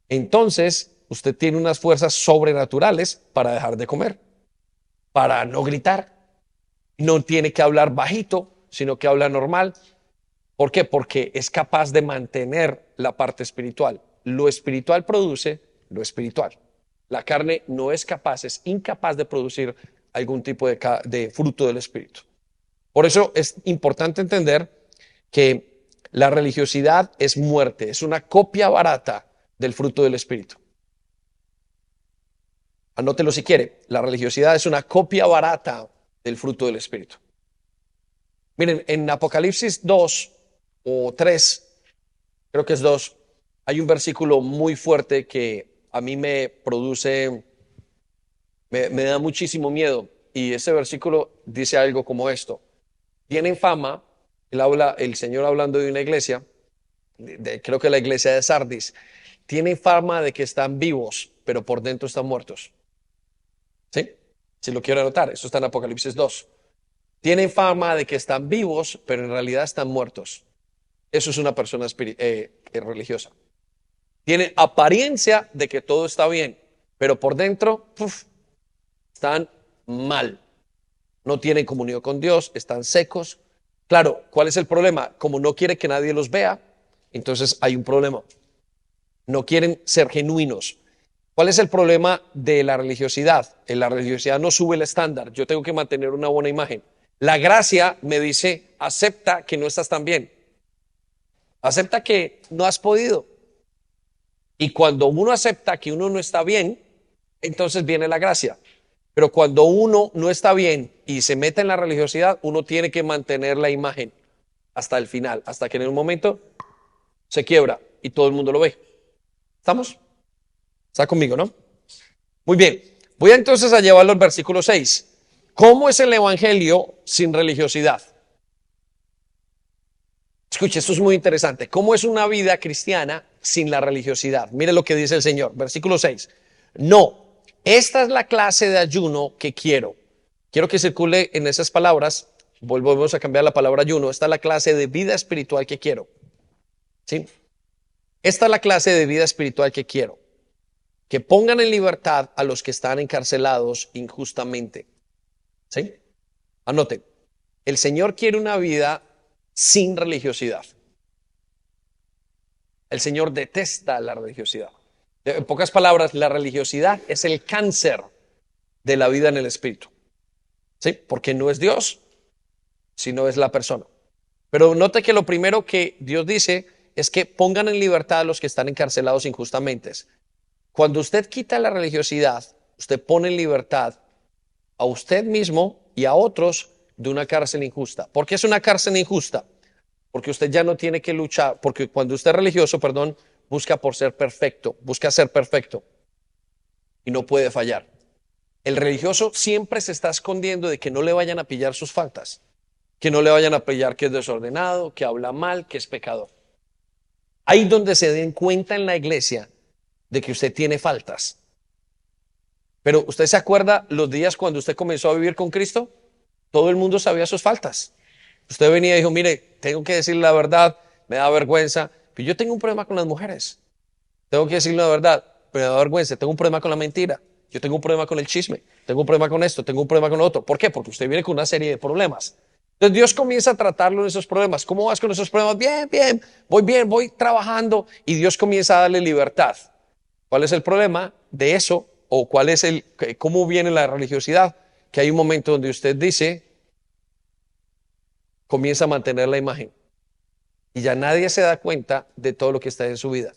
entonces usted tiene unas fuerzas sobrenaturales para dejar de comer, para no gritar. No tiene que hablar bajito, sino que habla normal. ¿Por qué? Porque es capaz de mantener la parte espiritual. Lo espiritual produce lo espiritual. La carne no es capaz, es incapaz de producir algún tipo de fruto del espíritu. Por eso es importante entender que la religiosidad es muerte, es una copia barata del fruto del espíritu. Anótelo si quiere. La religiosidad es una copia barata del fruto del Espíritu. Miren, en Apocalipsis 2 o 3, creo que es 2, hay un versículo muy fuerte que a mí me produce, me da muchísimo miedo. Y ese versículo dice algo como esto. Tienen fama, el Señor hablando de una iglesia, creo que la iglesia de Sardis, tienen fama de que están vivos, pero por dentro están muertos. ¿Sí? Si lo quiero anotar, eso está en Apocalipsis 2. Tienen fama de que están vivos, pero en realidad están muertos. Eso es una persona religiosa. Tienen apariencia de que todo está bien, pero por dentro están mal. No tienen comunión con Dios, están secos. Claro, ¿cuál es el problema? Como no quiere que nadie los vea, entonces hay un problema. No quieren ser genuinos. ¿Cuál es el problema de la religiosidad? La religiosidad no sube el estándar. Yo tengo que mantener una buena imagen. La gracia me dice, acepta que no estás tan bien. Acepta que no has podido. Y cuando uno acepta que uno no está bien, entonces viene la gracia. Pero cuando uno no está bien y se mete en la religiosidad, uno tiene que mantener la imagen hasta el final, hasta que en un momento se quiebra y todo el mundo lo ve. ¿Estamos? ¿Está conmigo, no? Muy bien. Voy entonces a llevarlo al versículo 6. ¿Cómo es el evangelio sin religiosidad? Escuche, esto es muy interesante. ¿Cómo es una vida cristiana sin la religiosidad? Mire lo que dice el Señor. Versículo 6. No, esta es la clase de ayuno que quiero. Quiero que circule en esas palabras. Volvemos a cambiar la palabra ayuno. Esta es la clase de vida espiritual que quiero. ¿Sí? Esta es la clase de vida espiritual que quiero. Que pongan en libertad a los que están encarcelados injustamente. ¿Sí? Anoten. El Señor quiere una vida sin religiosidad. El Señor detesta la religiosidad. En pocas palabras, la religiosidad es el cáncer de la vida en el espíritu. ¿Sí? Porque no es Dios, sino es la persona. Pero note que lo primero que Dios dice es que pongan en libertad a los que están encarcelados injustamente. Cuando usted quita la religiosidad, usted pone en libertad a usted mismo y a otros de una cárcel injusta. ¿Por qué es una cárcel injusta? Porque usted ya no tiene que luchar, porque cuando usted es religioso, busca ser perfecto y no puede fallar. El religioso siempre se está escondiendo de que no le vayan a pillar sus faltas, que no le vayan a pillar que es desordenado, que habla mal, que es pecador. Ahí donde se den cuenta en la iglesia de que usted tiene faltas. Pero ¿usted se acuerda los días cuando usted comenzó a vivir con Cristo? Todo el mundo sabía sus faltas. Usted venía y dijo, mire, tengo que decirle la verdad, me da vergüenza, pero yo tengo un problema con las mujeres. Tengo que decirle la verdad, pero me da vergüenza, tengo un problema con la mentira, yo tengo un problema con el chisme, tengo un problema con esto, tengo un problema con lo otro. ¿Por qué? Porque usted viene con una serie de problemas. Entonces Dios comienza a tratarlo en esos problemas. ¿Cómo vas con esos problemas? Bien, voy trabajando y Dios comienza a darle libertad. ¿Cuál es el problema de eso? ¿O cómo viene la religiosidad? Que hay un momento donde usted comienza a mantener la imagen y ya nadie se da cuenta de todo lo que está en su vida.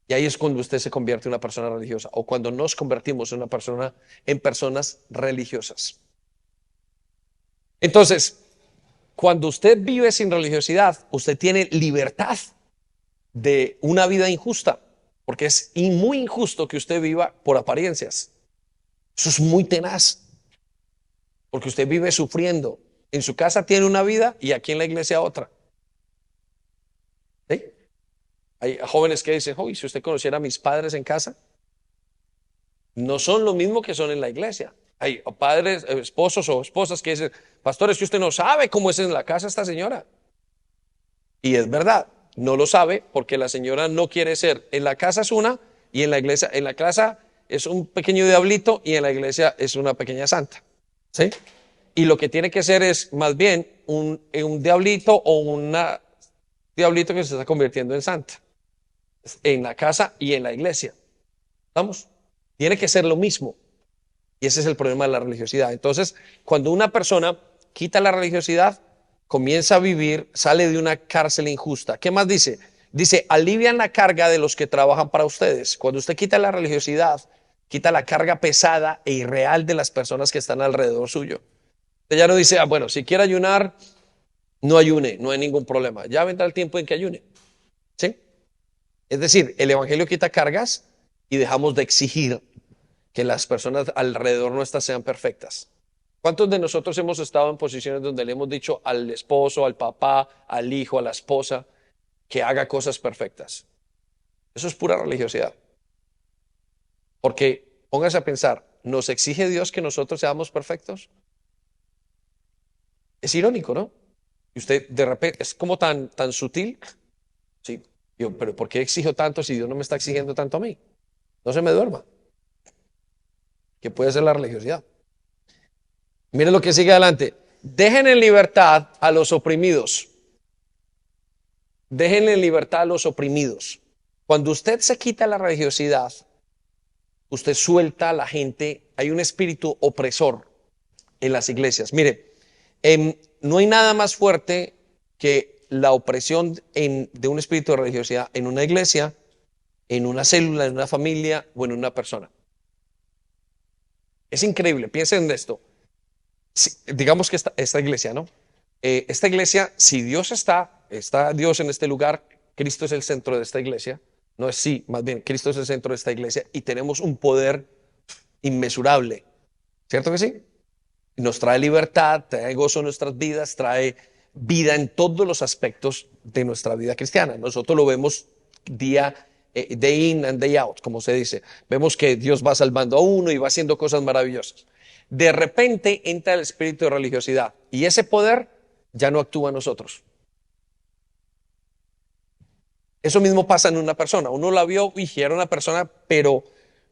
Y ahí es cuando usted se convierte en una persona religiosa o cuando nos convertimos en personas religiosas. Entonces, cuando usted vive sin religiosidad, usted tiene libertad de una vida injusta, porque es muy injusto que usted viva por apariencias. Eso es muy tenaz, porque usted vive sufriendo. En su casa tiene una vida y aquí en la iglesia otra. ¿Sí? Hay jóvenes que dicen, si usted conociera a mis padres en casa, no son lo mismo que son en la iglesia. Hay padres, esposos o esposas que dicen, pastor, es que usted no sabe cómo es en la casa esta señora. Y es verdad, no lo sabe porque la señora no quiere ser. En la casa es una y en la casa es un pequeño diablito y en la iglesia es una pequeña santa. ¿Sí? Y lo que tiene que ser es más bien un diablito o una diablito que se está convirtiendo en santa. En la casa y en la iglesia. ¿Estamos? Tiene que ser lo mismo. Y ese es el problema de la religiosidad. Entonces, cuando una persona quita la religiosidad, comienza a vivir, sale de una cárcel injusta. ¿Qué más dice? Dice, alivian la carga de los que trabajan para ustedes. Cuando usted quita la religiosidad, quita la carga pesada e irreal de las personas que están alrededor suyo. Usted ya no dice, bueno, si quiere ayunar, no ayune, no hay ningún problema. Ya vendrá el tiempo en que ayune. ¿Sí? Es decir, el evangelio quita cargas y dejamos de exigir que las personas alrededor nuestras sean perfectas. ¿Cuántos de nosotros hemos estado en posiciones donde le hemos dicho al esposo, al papá, al hijo, a la esposa, que haga cosas perfectas? Eso es pura religiosidad. Porque póngase a pensar, ¿nos exige Dios que nosotros seamos perfectos? Es irónico, ¿no? Y usted de repente es como tan sutil. Sí, pero ¿por qué exijo tanto si Dios no me está exigiendo tanto a mí? No se me duerma. Que puede ser la religiosidad. Mire lo que sigue adelante. Dejen en libertad a los oprimidos. Dejen en libertad a los oprimidos. Cuando usted se quita la religiosidad, usted suelta a la gente. Hay un espíritu opresor en las iglesias. Mire, no hay nada más fuerte que la opresión de un espíritu de religiosidad en una iglesia, en una célula, en una familia o en una persona. Es increíble, piensen en esto. Digamos que esta iglesia, ¿no? Esta iglesia, si Dios está Dios en este lugar, Cristo es el centro de esta iglesia. No es sí, más bien, Cristo es el centro de esta iglesia y tenemos un poder inmesurable. ¿Cierto que sí? Nos trae libertad, trae gozo en nuestras vidas, trae vida en todos los aspectos de nuestra vida cristiana. Nosotros lo vemos day in and day out, como se dice. Vemos que Dios va salvando a uno y va haciendo cosas maravillosas. De repente entra el espíritu de religiosidad y ese poder ya no actúa en nosotros. Eso mismo pasa en una persona. Uno la vio y era una persona, pero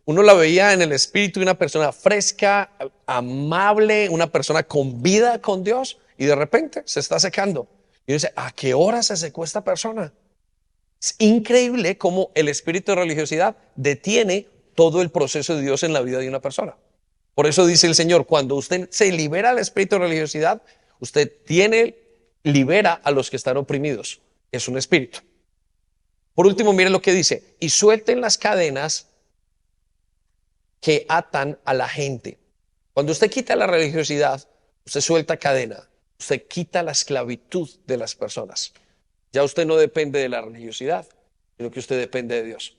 uno la veía en el espíritu de una persona fresca, amable, una persona con vida con Dios y de repente se está secando. Y uno dice, ¿a qué hora se secó esta persona? Es increíble cómo el espíritu de religiosidad detiene todo el proceso de Dios en la vida de una persona. Por eso dice el Señor, cuando usted se libera del espíritu de religiosidad, usted libera a los que están oprimidos. Es un espíritu. Por último, miren lo que dice, y suelten las cadenas que atan a la gente. Cuando usted quita la religiosidad, usted suelta cadena, usted quita la esclavitud de las personas. Ya usted no depende de la religiosidad, sino que usted depende de Dios.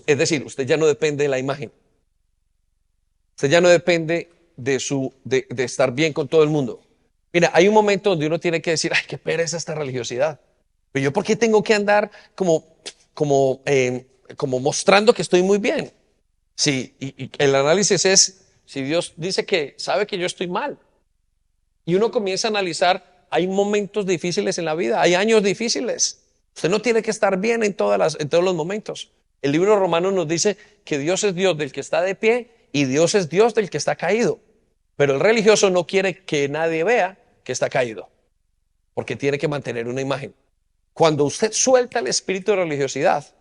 Es decir, usted ya no depende de la imagen. Usted ya no depende de estar bien con todo el mundo. Mira, hay un momento donde uno tiene que decir, ay, qué pereza esta religiosidad. Pero yo, ¿por qué tengo que andar como mostrando que estoy muy bien? Sí, y el análisis es, si Dios dice que sabe que yo estoy mal, y uno comienza a analizar, hay momentos difíciles en la vida, hay años difíciles. Usted no tiene que estar bien en todos los momentos. El libro romano nos dice que Dios es Dios del que está de pie y Dios es Dios del que está caído. Pero el religioso no quiere que nadie vea que está caído, porque tiene que mantener una imagen. Cuando usted suelta el espíritu de religiosidad,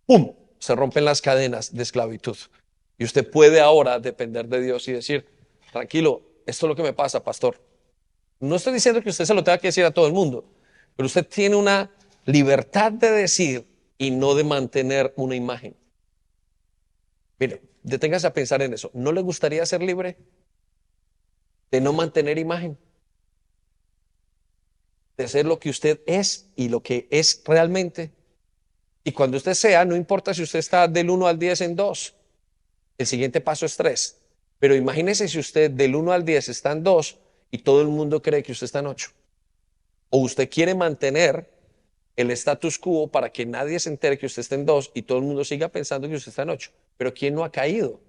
¡pum!, se rompen las cadenas de esclavitud. Y usted puede ahora depender de Dios y decir, tranquilo, esto es lo que me pasa, pastor. No estoy diciendo que usted se lo tenga que decir a todo el mundo, pero usted tiene una libertad de decir y no de mantener una imagen. Mire, deténgase a pensar en eso. ¿No le gustaría ser libre de no mantener imagen? De ser lo que usted es y lo que es realmente. Y cuando usted sea, no importa si usted está del 1 al 10 en 2. El siguiente paso es 3. Pero imagínese si usted del 1 al 10 está en 2 y todo el mundo cree que usted está en 8. O usted quiere mantener el status quo para que nadie se entere que usted está en 2 y todo el mundo siga pensando que usted está en 8. Pero ¿quién no ha caído?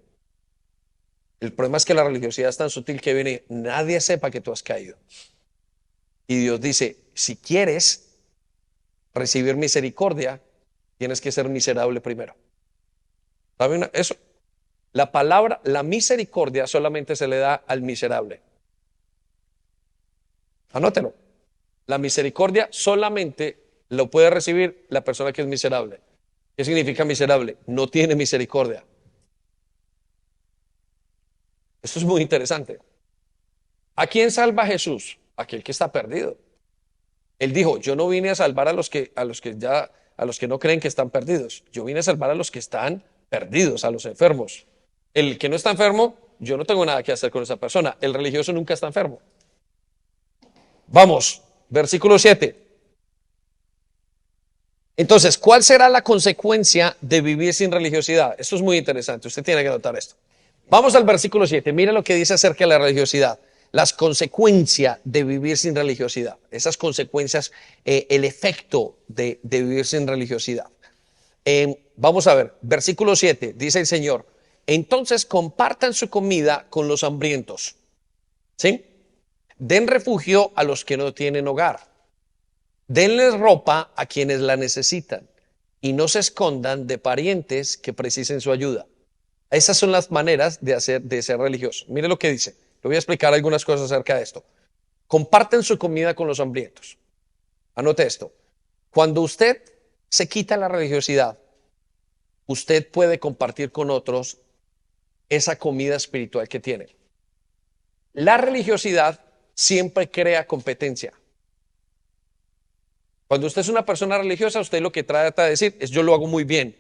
El problema es que la religiosidad es tan sutil que viene, nadie sepa que tú has caído. Y Dios dice, si quieres recibir misericordia, tienes que ser miserable primero. ¿Saben eso? La palabra, la misericordia solamente se le da al miserable. Anótelo. La misericordia solamente lo puede recibir la persona que es miserable. ¿Qué significa miserable? No tiene misericordia. Esto es muy interesante. ¿A quién salva Jesús? Aquel que está perdido. Él dijo, yo no vine a salvar a los que no creen que están perdidos. Yo vine a salvar a los que están perdidos, a los enfermos. El que no está enfermo, yo no tengo nada que hacer con esa persona. El religioso nunca está enfermo. Vamos, versículo 7. Entonces, ¿cuál será la consecuencia de vivir sin religiosidad? Esto es muy interesante, usted tiene que notar esto. Vamos al versículo 7, mira lo que dice acerca de la religiosidad. Las consecuencias de vivir sin religiosidad, esas consecuencias, el efecto de vivir sin religiosidad. Vamos a ver, versículo 7, dice el Señor, entonces compartan su comida con los hambrientos, ¿sí? Den refugio a los que no tienen hogar. Denles ropa a quienes la necesitan y no se escondan de parientes que precisen su ayuda. Esas son las maneras de ser religioso. Mire lo que dice. Le voy a explicar algunas cosas acerca de esto. Comparten su comida con los hambrientos. Anote esto. Cuando usted se quita la religiosidad, usted puede compartir con otros esa comida espiritual que tiene. La religiosidad siempre crea competencia. Cuando usted es una persona religiosa, usted lo que trata de decir es yo lo hago muy bien.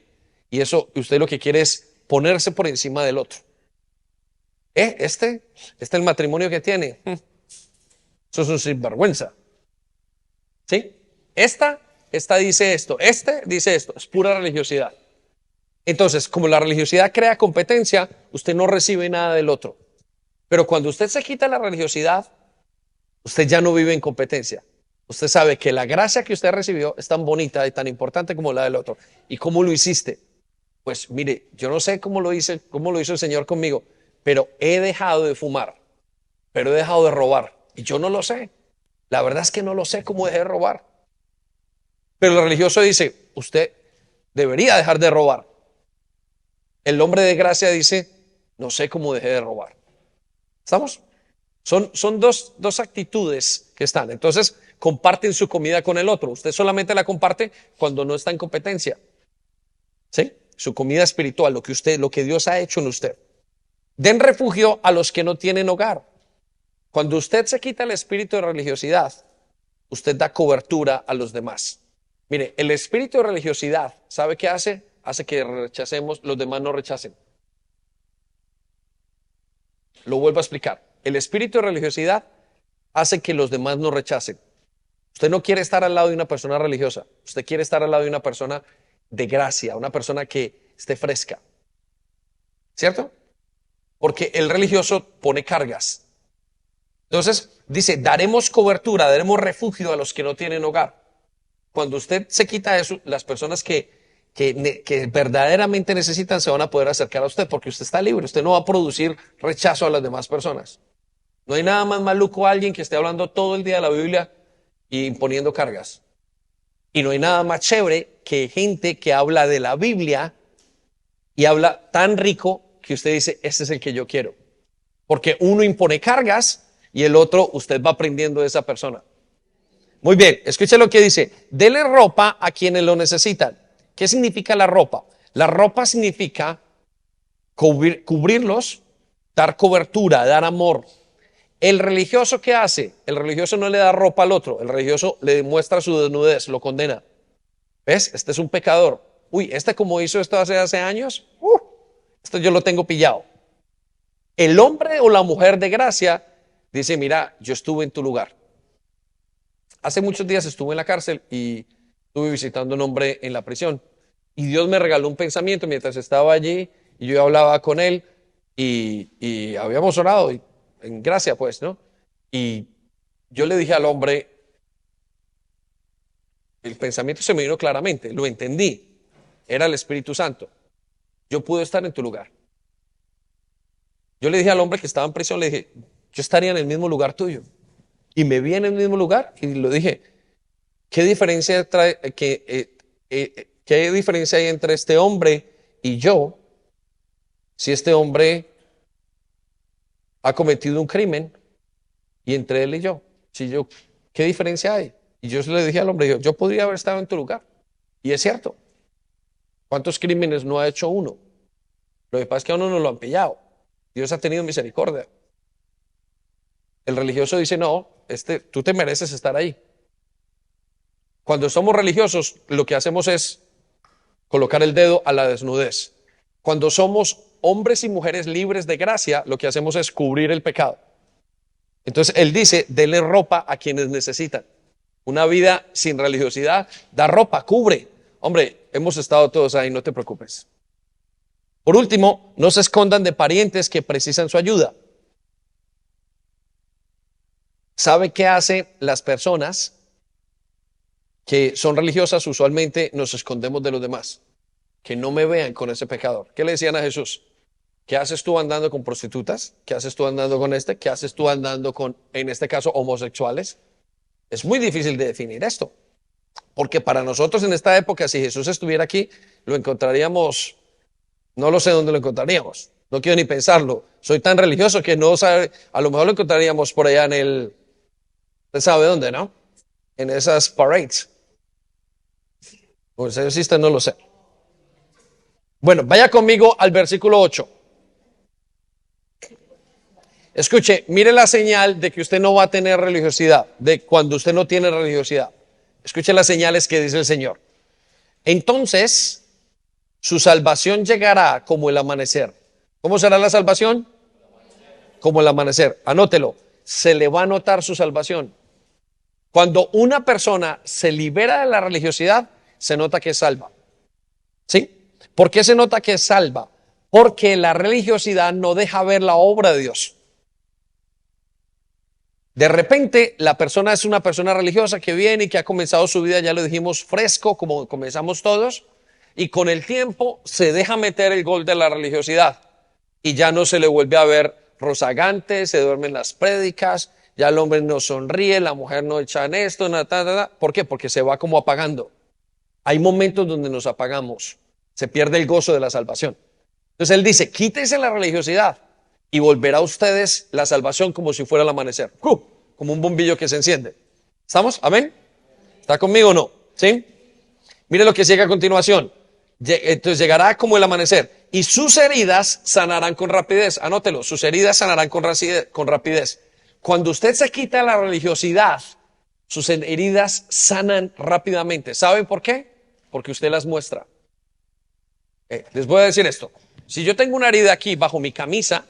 Y eso, usted lo que quiere es ponerse por encima del otro. Este el matrimonio que tiene. Eso es un sinvergüenza. ¿Sí? Esta dice esto, este dice esto. Es pura religiosidad. Entonces, como la religiosidad crea competencia, usted no recibe nada del otro. Pero cuando usted se quita la religiosidad, usted ya no vive en competencia. Usted sabe que la gracia que usted recibió es tan bonita y tan importante como la del otro. ¿Y cómo lo hiciste? Pues mire, yo no sé cómo lo hizo el Señor conmigo, pero he dejado de fumar, pero he dejado de robar. Y yo no lo sé. La verdad es que no lo sé cómo dejé de robar. Pero el religioso dice, usted debería dejar de robar. El hombre de gracia dice, no sé cómo dejé de robar. ¿Estamos? Son dos actitudes que están. Entonces, comparten su comida con el otro. Usted solamente la comparte cuando no está en competencia. ¿Sí? Su comida espiritual, lo que Dios ha hecho en usted. Den refugio a los que no tienen hogar. Cuando usted se quita el espíritu de religiosidad, usted da cobertura a los demás. Mire, el espíritu de religiosidad, ¿sabe qué hace? Hace que rechacemos, los demás no rechacen. Lo vuelvo a explicar. El espíritu de religiosidad hace que los demás no rechacen. Usted no quiere estar al lado de una persona religiosa. Usted quiere estar al lado de una persona de gracia, una persona que esté fresca. ¿Cierto? Porque el religioso pone cargas. Entonces, dice, daremos cobertura, daremos refugio a los que no tienen hogar. Cuando usted se quita eso, las personas que verdaderamente necesitan se van a poder acercar a usted porque usted está libre. Usted no va a producir rechazo a las demás personas. No hay nada más maluco a alguien que esté hablando todo el día de la Biblia y imponiendo cargas. Y no hay nada más chévere que gente que habla de la Biblia y habla tan rico que usted dice, este es el que yo quiero. Porque uno impone cargas y el otro usted va aprendiendo de esa persona. Muy bien, escuche lo que dice. Dele ropa a quienes lo necesitan. ¿Qué significa la ropa? La ropa significa cubrirlos, dar cobertura, dar amor. ¿El religioso qué hace? El religioso no le da ropa al otro. El religioso le demuestra su desnudez, lo condena. ¿Ves? Este es un pecador. Uy, este como hizo esto hace años, esto yo lo tengo pillado. El hombre o la mujer de gracia dice, mira, yo estuve en tu lugar. Hace muchos días estuve en la cárcel y estuve visitando a un hombre en la prisión. Y Dios me regaló un pensamiento mientras estaba allí y yo hablaba con él y habíamos orado en gracia, pues, ¿no? Y yo le dije al hombre, el pensamiento se me vino claramente, lo entendí, era el Espíritu Santo. Yo pude estar en tu lugar. Yo le dije al hombre que estaba en prisión, le dije, yo estaría en el mismo lugar tuyo. Y me vi en el mismo lugar y lo dije, ¿qué diferencia qué diferencia hay entre este hombre y yo si este hombre ha cometido un crimen y entre él y yo? ¿Qué diferencia hay? Y yo le dije al hombre, yo podría haber estado en tu lugar. Y es cierto. ¿Cuántos crímenes no ha hecho uno? Lo que pasa es que a uno no lo han pillado. Dios ha tenido misericordia. El religioso dice, no, tú te mereces estar ahí. Cuando somos religiosos, lo que hacemos es colocar el dedo a la desnudez. Cuando somos hombres y mujeres libres de gracia, lo que hacemos es cubrir el pecado. Entonces Él dice, denle ropa a quienes necesitan. Una vida sin religiosidad, da ropa, cubre. Hombre, hemos estado todos ahí, no te preocupes. Por último, no se escondan de parientes que precisan su ayuda. ¿Sabe qué hacen las personas que son religiosas? Usualmente nos escondemos de los demás. Que no me vean con ese pecador. ¿Qué le decían a Jesús? ¿Qué haces tú andando con prostitutas? ¿Qué haces tú andando con este? ¿Qué haces tú andando con, en este caso, homosexuales? Es muy difícil de definir esto. Porque para nosotros en esta época, si Jesús estuviera aquí, lo encontraríamos, no lo sé dónde lo encontraríamos. No quiero ni pensarlo. Soy tan religioso que no sabe, a lo mejor lo encontraríamos por allá en el, ¿usted sabe dónde, no? En esas parades. O si existen, no lo sé. Bueno, vaya conmigo al versículo 8. Escuche, mire la señal de que usted no va a tener religiosidad, de cuando usted no tiene religiosidad. Escuche las señales que dice el Señor. Entonces, su salvación llegará como el amanecer. ¿Cómo será la salvación? Como el amanecer. Anótelo. Se le va a notar su salvación. Cuando una persona se libera de la religiosidad, se nota que es salva. ¿Sí? ¿Por qué se nota que es salva? Porque la religiosidad no deja ver la obra de Dios. De repente, la persona es una persona religiosa que viene y que ha comenzado su vida, ya lo dijimos, fresco, como comenzamos todos, y con el tiempo se deja meter el gol de la religiosidad y ya no se le vuelve a ver rozagante, se duermen las prédicas, ya el hombre no sonríe, la mujer no echa en esto, nada. ¿Por qué? Porque se va como apagando. Hay momentos donde nos apagamos, se pierde el gozo de la salvación. Entonces él dice, quítense la religiosidad y volverá a ustedes la salvación como si fuera el amanecer. Como un bombillo que se enciende. ¿Estamos? ¿Amén? ¿Está conmigo o no? ¿Sí? Mire lo que sigue a continuación. Entonces llegará como el amanecer y sus heridas sanarán con rapidez. Anótelo, sus heridas sanarán con rapidez. Cuando usted se quita la religiosidad, sus heridas sanan rápidamente. ¿Saben por qué? Porque usted las muestra. Les voy a decir esto. Si yo tengo una herida aquí bajo mi camisa,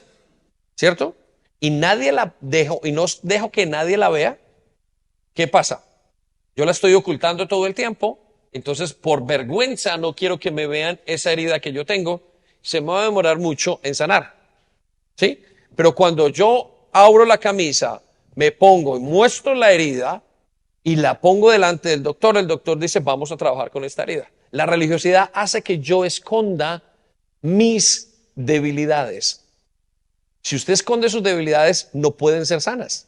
¿cierto? Y nadie la dejo, y no dejo que nadie la vea, ¿qué pasa? Yo la estoy ocultando todo el tiempo, entonces por vergüenza no quiero que me vean esa herida que yo tengo, se me va a demorar mucho en sanar, ¿sí? Pero cuando yo abro la camisa, me pongo y muestro la herida y la pongo delante del doctor, el doctor dice, vamos a trabajar con esta herida. La religiosidad hace que yo esconda mis debilidades. Si usted esconde sus debilidades, no pueden ser sanas.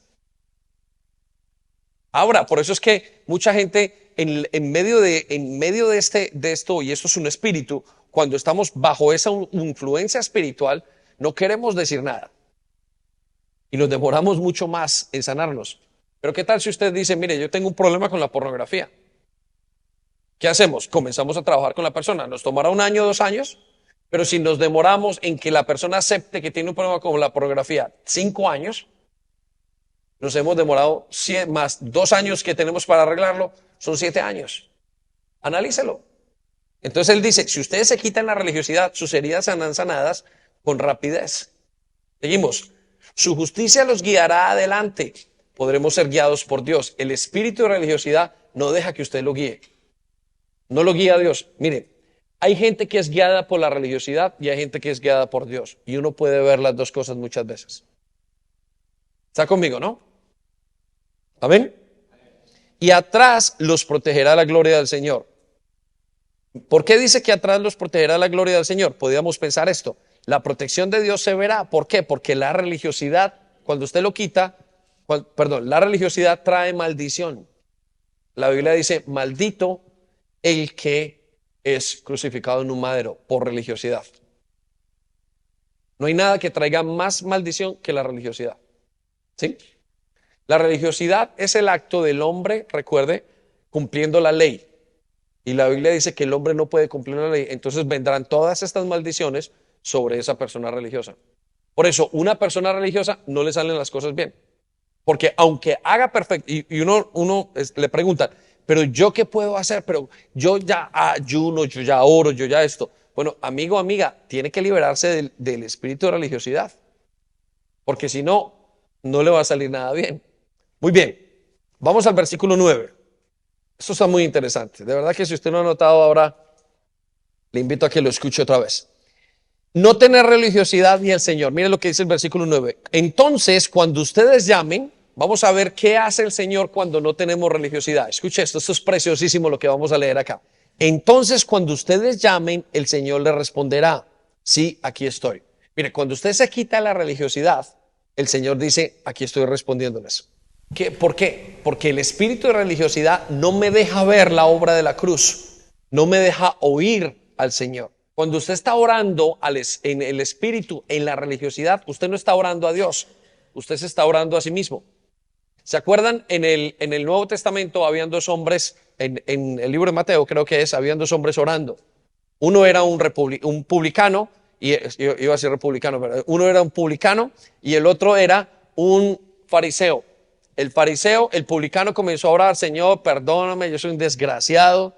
Ahora, por eso es que mucha gente en medio de esto, y esto es un espíritu, cuando estamos bajo esa influencia espiritual, no queremos decir nada. Y nos demoramos mucho más en sanarnos. Pero ¿qué tal si usted dice, mire, yo tengo un problema con la pornografía? ¿Qué hacemos? Comenzamos a trabajar con la persona. Nos tomará 1 año, 2 años. Pero si nos demoramos en que la persona acepte que tiene un problema con la pornografía 5 años, nos hemos demorado más 2 años que tenemos para arreglarlo, son 7 años. Analícelo. Entonces él dice, si ustedes se quitan la religiosidad, sus heridas serán sanadas con rapidez. Seguimos. Su justicia los guiará adelante. Podremos ser guiados por Dios. El espíritu de religiosidad no deja que usted lo guíe. No lo guía a Dios. Mire. Hay gente que es guiada por la religiosidad y hay gente que es guiada por Dios. Y uno puede ver las dos cosas muchas veces. ¿Está conmigo, no? ¿Amén? Y atrás los protegerá la gloria del Señor. ¿Por qué dice que atrás los protegerá la gloria del Señor? Podríamos pensar esto. La protección de Dios se verá. ¿Por qué? Porque la religiosidad, cuando usted lo quita, la religiosidad trae maldición. La Biblia dice, maldito el que es crucificado en un madero por religiosidad. No hay nada que traiga más maldición que la religiosidad. ¿Sí? La religiosidad es el acto del hombre, recuerde, cumpliendo la ley. Y la Biblia dice que el hombre no puede cumplir la ley. Entonces vendrán todas estas maldiciones sobre esa persona religiosa. Por eso, una persona religiosa no le salen las cosas bien. Porque aunque haga perfecto, y uno le pregunta, pero ¿yo qué puedo hacer? Pero yo ya ayuno, yo ya oro, yo ya esto. Bueno, amigo, amiga, tiene que liberarse del espíritu de religiosidad, porque si no, no le va a salir nada bien. Muy bien, vamos al versículo 9. Esto está muy interesante. De verdad que si usted no ha notado ahora, le invito a que lo escuche otra vez. No tener religiosidad ni el Señor. Mire lo que dice el versículo 9. Entonces, cuando ustedes llamen, vamos a ver qué hace el Señor cuando no tenemos religiosidad. Escuche esto es preciosísimo lo que vamos a leer acá. Entonces, cuando ustedes llamen, el Señor les responderá, sí, aquí estoy. Mire, cuando usted se quita la religiosidad, el Señor dice, aquí estoy respondiéndoles. ¿Por qué? Porque el espíritu de religiosidad no me deja ver la obra de la cruz, no me deja oír al Señor. Cuando usted está orando en el espíritu, en la religiosidad, usted no está orando a Dios, usted se está orando a sí mismo. ¿Se acuerdan? En el Nuevo Testamento habían dos hombres, en el libro de Mateo creo que es, habían dos hombres orando. Uno era un publicano, y yo iba a decir republicano, pero uno era un publicano y el otro era un fariseo. El fariseo, el publicano comenzó a orar, Señor, perdóname, yo soy un desgraciado.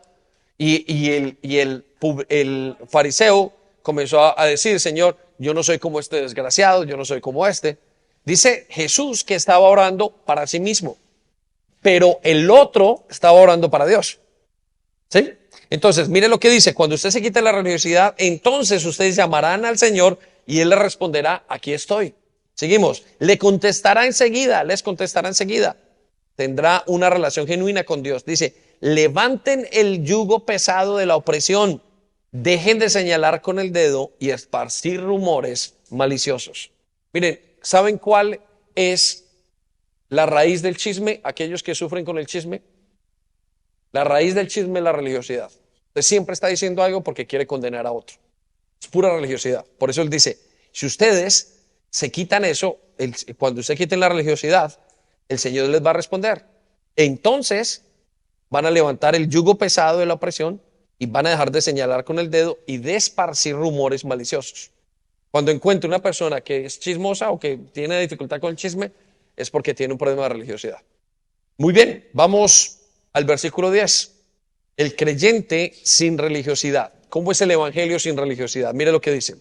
Y el fariseo comenzó a decir, Señor, yo no soy como este desgraciado, yo no soy como este. Dice Jesús que estaba orando para sí mismo, pero el otro estaba orando para Dios. ¿Sí? Entonces, mire lo que dice, cuando usted se quita la religiosidad, entonces ustedes llamarán al Señor y Él les responderá, aquí estoy. Seguimos, les contestará enseguida. Tendrá una relación genuina con Dios. Dice, levanten el yugo pesado de la opresión, dejen de señalar con el dedo y esparcir rumores maliciosos. Miren, ¿saben cuál es la raíz del chisme? Aquellos que sufren con el chisme. La raíz del chisme es la religiosidad. Usted siempre está diciendo algo porque quiere condenar a otro. Es pura religiosidad. Por eso él dice, si ustedes se quitan eso, cuando usted quiten la religiosidad, el Señor les va a responder. Entonces van a levantar el yugo pesado de la opresión y van a dejar de señalar con el dedo y de esparcir rumores maliciosos. Cuando encuentre una persona que es chismosa o que tiene dificultad con el chisme, es porque tiene un problema de religiosidad. Muy bien, vamos al versículo 10. El creyente sin religiosidad. ¿Cómo es el evangelio sin religiosidad? Mire lo que dice.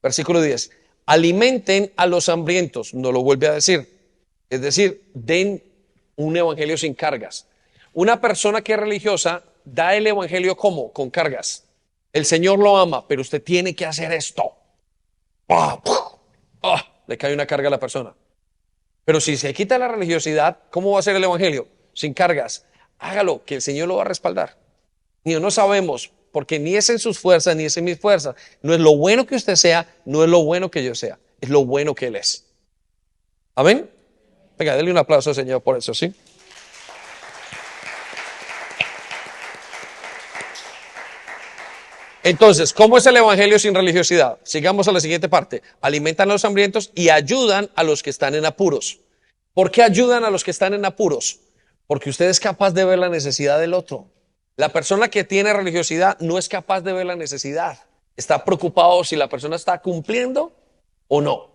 Versículo 10. Alimenten a los hambrientos. No lo vuelve a decir. Es decir, den un evangelio sin cargas. Una persona que es religiosa da el evangelio ¿cómo? Con cargas. El Señor lo ama, pero usted tiene que hacer esto. Le cae una carga a la persona. Pero si se quita la religiosidad, ¿cómo va a ser el evangelio? Sin cargas. Hágalo, que el Señor lo va a respaldar. No sabemos, porque ni es en sus fuerzas, ni es en mis fuerzas. No es lo bueno que usted sea, no es lo bueno que yo sea. Es lo bueno que Él es. ¿Amén? Venga, denle un aplauso al Señor por eso, ¿sí? Entonces, ¿cómo es el evangelio sin religiosidad? Sigamos a la siguiente parte. Alimentan a los hambrientos y ayudan a los que están en apuros. ¿Por qué ayudan a los que están en apuros? Porque usted es capaz de ver la necesidad del otro. La persona que tiene religiosidad no es capaz de ver la necesidad. Está preocupado si la persona está cumpliendo o no.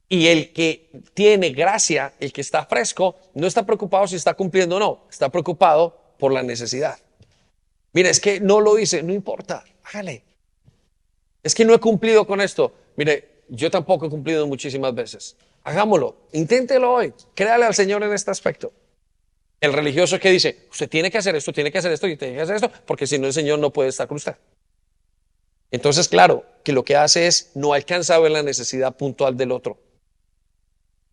Y el que tiene gracia, el que está fresco, no está preocupado si está cumpliendo o no. Está preocupado por la necesidad. Mire, es que no lo hice, no importa, hágale. Es que no he cumplido con esto. Mire, yo tampoco he cumplido muchísimas veces. Hagámoslo, inténtelo hoy, créale al Señor en este aspecto. El religioso que dice, usted tiene que hacer esto, tiene que hacer esto y tiene que hacer esto, porque si no el Señor no puede estar con usted. Entonces, claro, que lo que hace es no alcanza a ver la necesidad puntual del otro.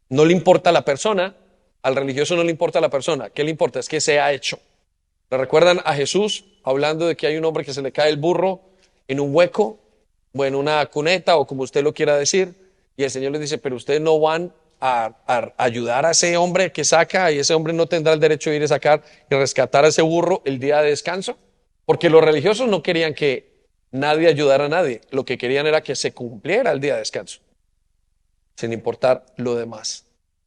No le importa la persona, al religioso no le importa la persona, ¿qué le importa? Es que se ha hecho. ¿Le recuerdan a Jesús hablando de que hay un hombre que se le cae el burro en un hueco o en una cuneta o como usted lo quiera decir? Y el Señor les dice, pero ustedes no van a ayudar a ese hombre que saca y ese hombre no tendrá el derecho de ir a sacar y rescatar a ese burro el día de descanso. Porque los religiosos no querían que nadie ayudara a nadie. Lo que querían era que se cumpliera el día de descanso, sin importar lo demás.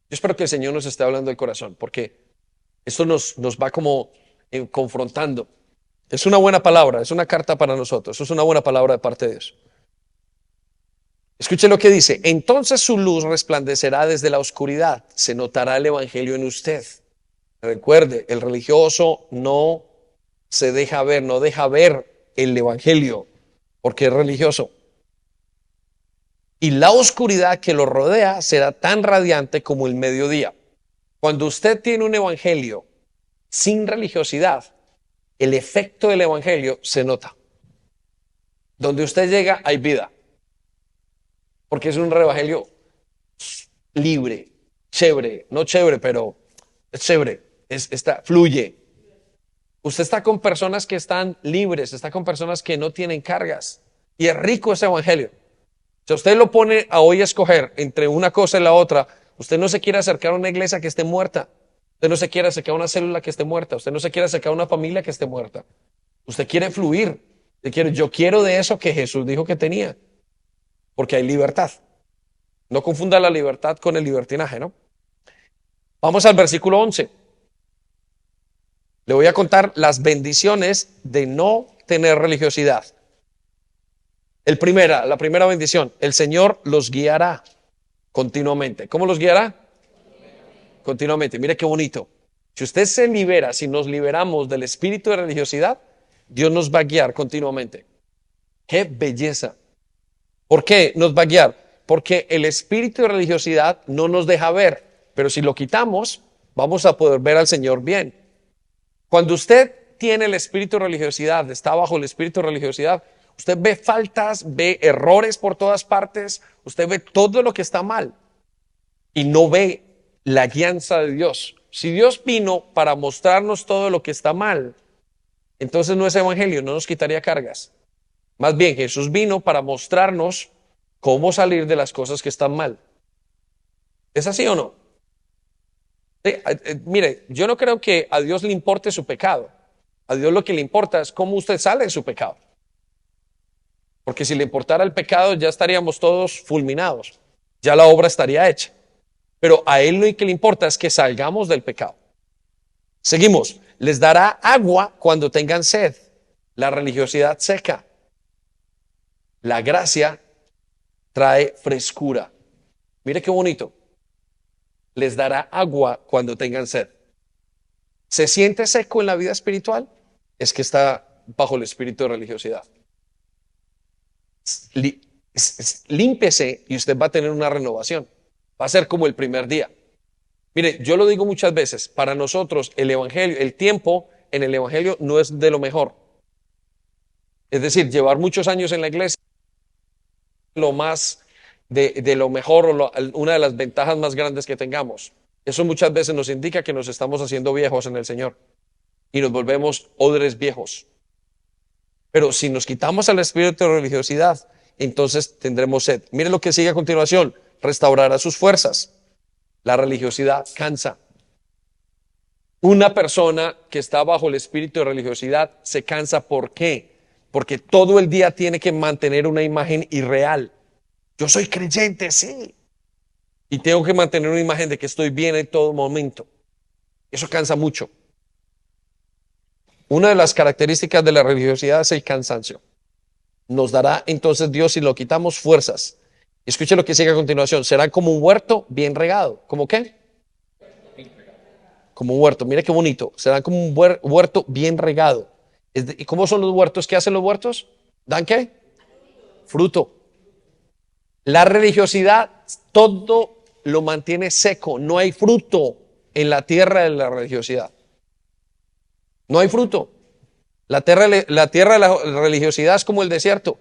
Yo espero que el Señor nos esté hablando del corazón, porque esto nos va como confrontando. Es una buena palabra, es una carta para nosotros, es una buena palabra de parte de Dios. Escuche lo que dice, entonces su luz resplandecerá desde la oscuridad, se notará el evangelio en usted. Recuerde, el religioso no se deja ver, no deja ver el evangelio. porque es religioso. Y la oscuridad que lo rodea será tan radiante como el mediodía. Cuando usted tiene un evangelio sin religiosidad, el efecto del evangelio se nota. Donde usted llega hay vida, porque es un evangelio libre, chévere, no chévere, pero es chévere, fluye. Usted está con personas que están libres, está con personas que no tienen cargas, y es rico ese evangelio. Si usted lo pone a hoy a escoger entre una cosa y la otra, usted no se quiere acercar a una iglesia que esté muerta, usted no se quiere acercar a una célula que esté muerta, usted no se quiere acercar a una familia que esté muerta, usted quiere fluir, yo quiero de eso que Jesús dijo que tenía, porque hay libertad. No confunda la libertad con el libertinaje, ¿no? Vamos al versículo 11. Le voy a contar las bendiciones de no tener religiosidad. La primera bendición, el Señor los guiará continuamente. ¿Cómo los guiará? Continuamente. Mire qué bonito. Si usted se libera, si nos liberamos del espíritu de religiosidad, Dios nos va a guiar continuamente. ¡Qué belleza! ¿Por qué nos va a guiar? Porque el espíritu de religiosidad no nos deja ver, pero si lo quitamos, vamos a poder ver al Señor bien. Cuando usted tiene el espíritu de religiosidad, está bajo el espíritu de religiosidad, usted ve faltas, ve errores por todas partes, usted ve todo lo que está mal y no ve la guianza de Dios. Si Dios vino para mostrarnos todo lo que está mal, entonces no es evangelio, no nos quitaría cargas. Más bien, Jesús vino para mostrarnos cómo salir de las cosas que están mal. ¿Es así o no? Mire, yo no creo que a Dios le importe su pecado. A Dios lo que le importa es cómo usted sale de su pecado. Porque si le importara el pecado, ya estaríamos todos fulminados. Ya la obra estaría hecha. Pero a Él lo que le importa es que salgamos del pecado. Seguimos. Les dará agua cuando tengan sed. La religiosidad seca. La gracia trae frescura. Mire qué bonito. Les dará agua cuando tengan sed. ¿Se siente seco en la vida espiritual? Es que está bajo el espíritu de religiosidad. Límpiese y usted va a tener una renovación. Va a ser como el primer día. Mire, yo lo digo muchas veces, para nosotros el evangelio, el tiempo en el evangelio no es de lo mejor. Es decir, llevar muchos años en la iglesia, lo más de lo mejor o una de las ventajas más grandes que tengamos. Eso muchas veces nos indica que nos estamos haciendo viejos en el Señor y nos volvemos odres viejos. Pero si nos quitamos al espíritu de religiosidad, entonces tendremos sed. Mire lo que sigue a continuación. Restaurará sus fuerzas. La religiosidad cansa. Una persona que está bajo el espíritu de religiosidad se cansa. ¿Por qué? Porque todo el día tiene que mantener una imagen irreal. Yo soy creyente, sí. Y tengo que mantener una imagen de que estoy bien en todo momento. Eso cansa mucho. Una de las características de la religiosidad es el cansancio. Nos dará entonces Dios, si lo quitamos, fuerzas. Escuche lo que sigue a continuación. Será como un huerto bien regado. ¿Cómo qué? Como un huerto. Mire qué bonito. Será como un huerto bien regado. ¿Y cómo son los huertos? ¿Qué hacen los huertos? ¿Dan qué? Fruto. La religiosidad todo lo mantiene seco. No hay fruto en la tierra de la religiosidad. No hay fruto. La tierra de la religiosidad es como el desierto.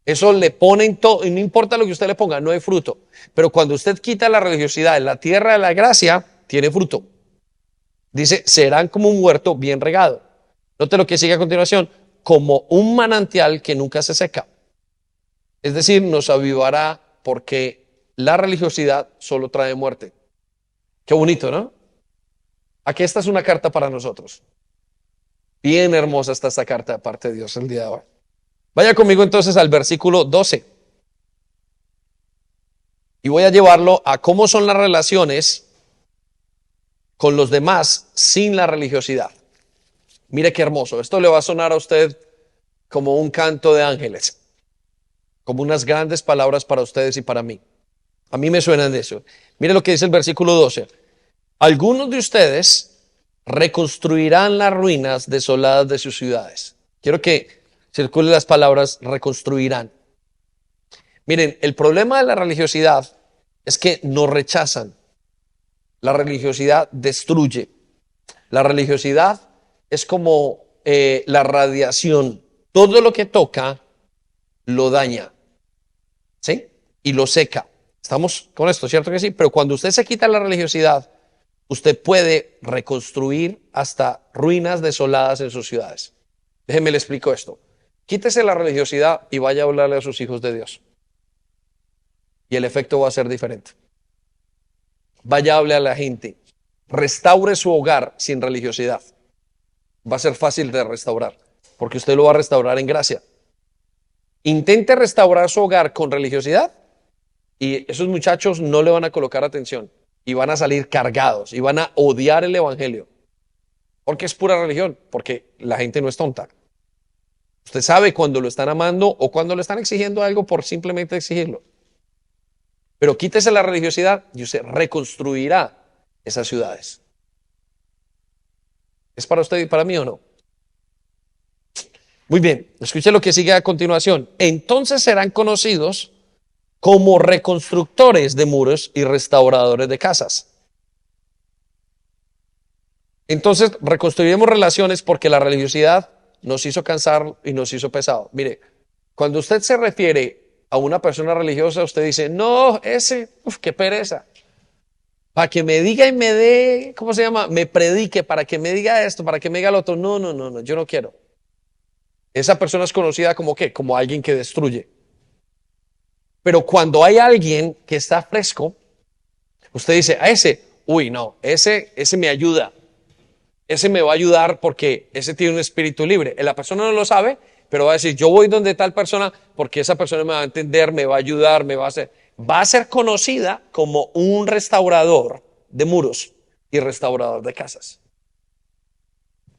Eso le ponen todo, y no importa lo que usted le ponga, no hay fruto. Pero cuando usted quita la religiosidad en la tierra de la gracia, tiene fruto. Dice, serán como un huerto bien regado. Note lo que sigue a continuación, como un manantial que nunca se seca. Es decir, nos avivará porque la religiosidad solo trae muerte. Qué bonito, ¿no? Aquí esta es una carta para nosotros. Bien hermosa está esta carta de parte de Dios el día de hoy. Vaya conmigo entonces al versículo 12. Y voy a llevarlo a cómo son las relaciones con los demás sin la religiosidad. Mire qué hermoso. Esto le va a sonar a usted como un canto de ángeles, como unas grandes palabras para ustedes y para mí. A mí me suenan de eso. Mire lo que dice el versículo 12. Algunos de ustedes reconstruirán las ruinas desoladas de sus ciudades. Quiero que Circulen las palabras, reconstruirán. Miren, el problema de la religiosidad es que nos rechazan. La religiosidad destruye. La religiosidad es como la radiación. Todo lo que toca lo daña, ¿sí? Y lo seca. ¿Estamos con esto? ¿Cierto que sí? Pero cuando usted se quita la religiosidad, usted puede reconstruir hasta ruinas desoladas en sus ciudades. Déjeme le explico esto. Quítese la religiosidad y vaya a hablarle a sus hijos de Dios. Y el efecto va a ser diferente. Vaya a hablar a la gente. Restaure su hogar sin religiosidad. Va a ser fácil de restaurar, porque usted lo va a restaurar en gracia. Intente restaurar su hogar con religiosidad y esos muchachos no le van a colocar atención y van a salir cargados y van a odiar el evangelio. Porque es pura religión, porque la gente no es tonta. Usted sabe cuando lo están amando o cuando le están exigiendo algo por simplemente exigirlo. Pero quítese la religiosidad y usted reconstruirá esas ciudades. ¿Es para usted y para mí o no? Muy bien, escuche lo que sigue a continuación. Entonces serán conocidos como reconstructores de muros y restauradores de casas. Entonces reconstruiremos relaciones porque la religiosidad nos hizo cansar y nos hizo pesado. Mire, cuando usted se refiere a una persona religiosa, usted dice, no, qué pereza. Para que me diga y me dé, ¿cómo se llama? Me predique, para que me diga esto, para que me diga lo otro. No, yo no quiero. Esa persona es conocida como ¿qué? Como alguien que destruye. Pero cuando hay alguien que está fresco, usted dice, a ese me ayuda. Ese me va a ayudar porque ese tiene un espíritu libre. La persona no lo sabe, pero va a decir, yo voy donde tal persona porque esa persona me va a entender, me va a ayudar, va a ser conocida como un restaurador de muros y restaurador de casas.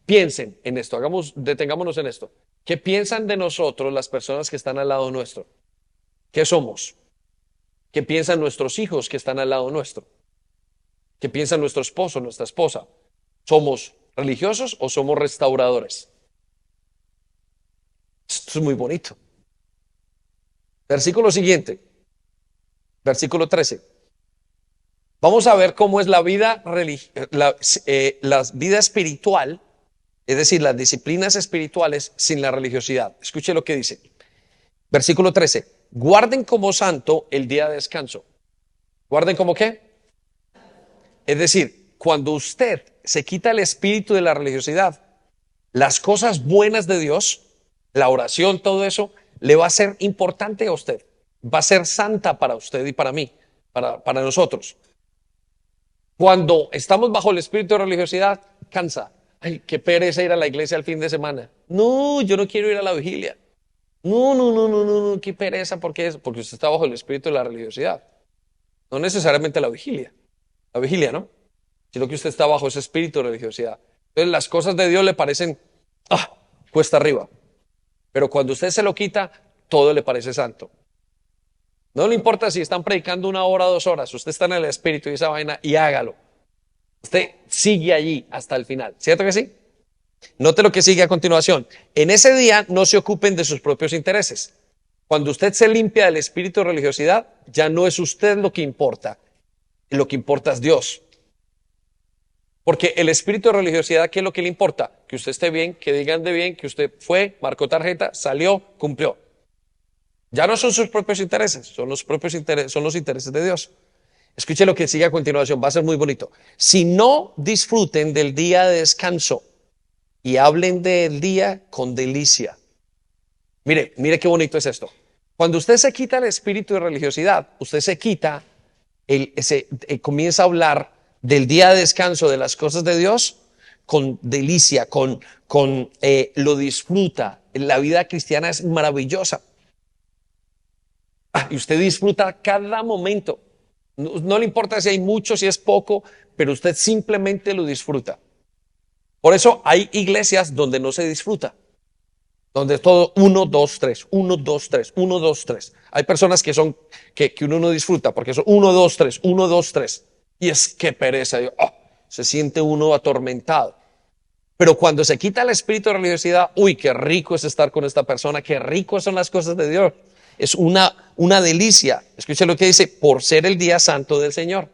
Piensen en esto, detengámonos en esto. ¿Qué piensan de nosotros las personas que están al lado nuestro? ¿Qué somos? ¿Qué piensan nuestros hijos que están al lado nuestro? ¿Qué piensa nuestro esposo, nuestra esposa? ¿Somos religiosos o somos restauradores? Esto es muy bonito. Versículo siguiente, versículo 13. Vamos a ver cómo es la vida espiritual, es decir, las disciplinas espirituales sin la religiosidad. Escuche lo que dice. Versículo 13. Guarden como santo el día de descanso. ¿Guarden como qué? Es decir, cuando usted se quita el espíritu de la religiosidad, las cosas buenas de Dios, la oración, todo eso, le va a ser importante a usted. Va a ser santa para usted y para mí, para nosotros. Cuando estamos bajo el espíritu de religiosidad, cansa. Ay, qué pereza ir a la iglesia el fin de semana. No, yo no quiero ir a la vigilia. No, qué pereza, ¿por qué eso? Porque usted está bajo el espíritu de la religiosidad. No necesariamente la vigilia, ¿no? Sino que usted está bajo ese espíritu de religiosidad. Entonces las cosas de Dios le parecen, cuesta arriba. Pero cuando usted se lo quita, todo le parece santo. No le importa si están predicando 1 hora, 2 horas, usted está en el espíritu y esa vaina y hágalo. Usted sigue allí hasta el final, ¿cierto que sí? Note lo que sigue a continuación. En ese día no se ocupen de sus propios intereses. Cuando usted se limpia del espíritu de religiosidad, ya no es usted lo que importa es Dios. Porque el espíritu de religiosidad, ¿qué es lo que le importa? Que usted esté bien, que digan de bien, que usted fue, marcó tarjeta, salió, cumplió. Ya no son sus propios intereses, son los intereses de Dios. Escuche lo que sigue a continuación, va a ser muy bonito. Si no disfruten del día de descanso y hablen del día con delicia. Mire qué bonito es esto. Cuando usted se quita el espíritu de religiosidad, usted se quita, comienza a hablar del día de descanso, de las cosas de Dios, con delicia, lo disfruta. La vida cristiana es maravillosa. Y usted disfruta cada momento. No le importa si hay mucho, si es poco, pero usted simplemente lo disfruta. Por eso hay iglesias donde no se disfruta. Donde es todo 1, 2, 3, 1, 2, 3, 1, 2, 3. Hay personas que uno no disfruta porque son 1, 2, 3, 1, 2, 3. Y es que pereza. Se siente uno atormentado. Pero cuando se quita el espíritu de religiosidad, uy, qué rico es estar con esta persona, qué rico son las cosas de Dios. Es una delicia. Escuchen lo que dice, por ser el día santo del Señor.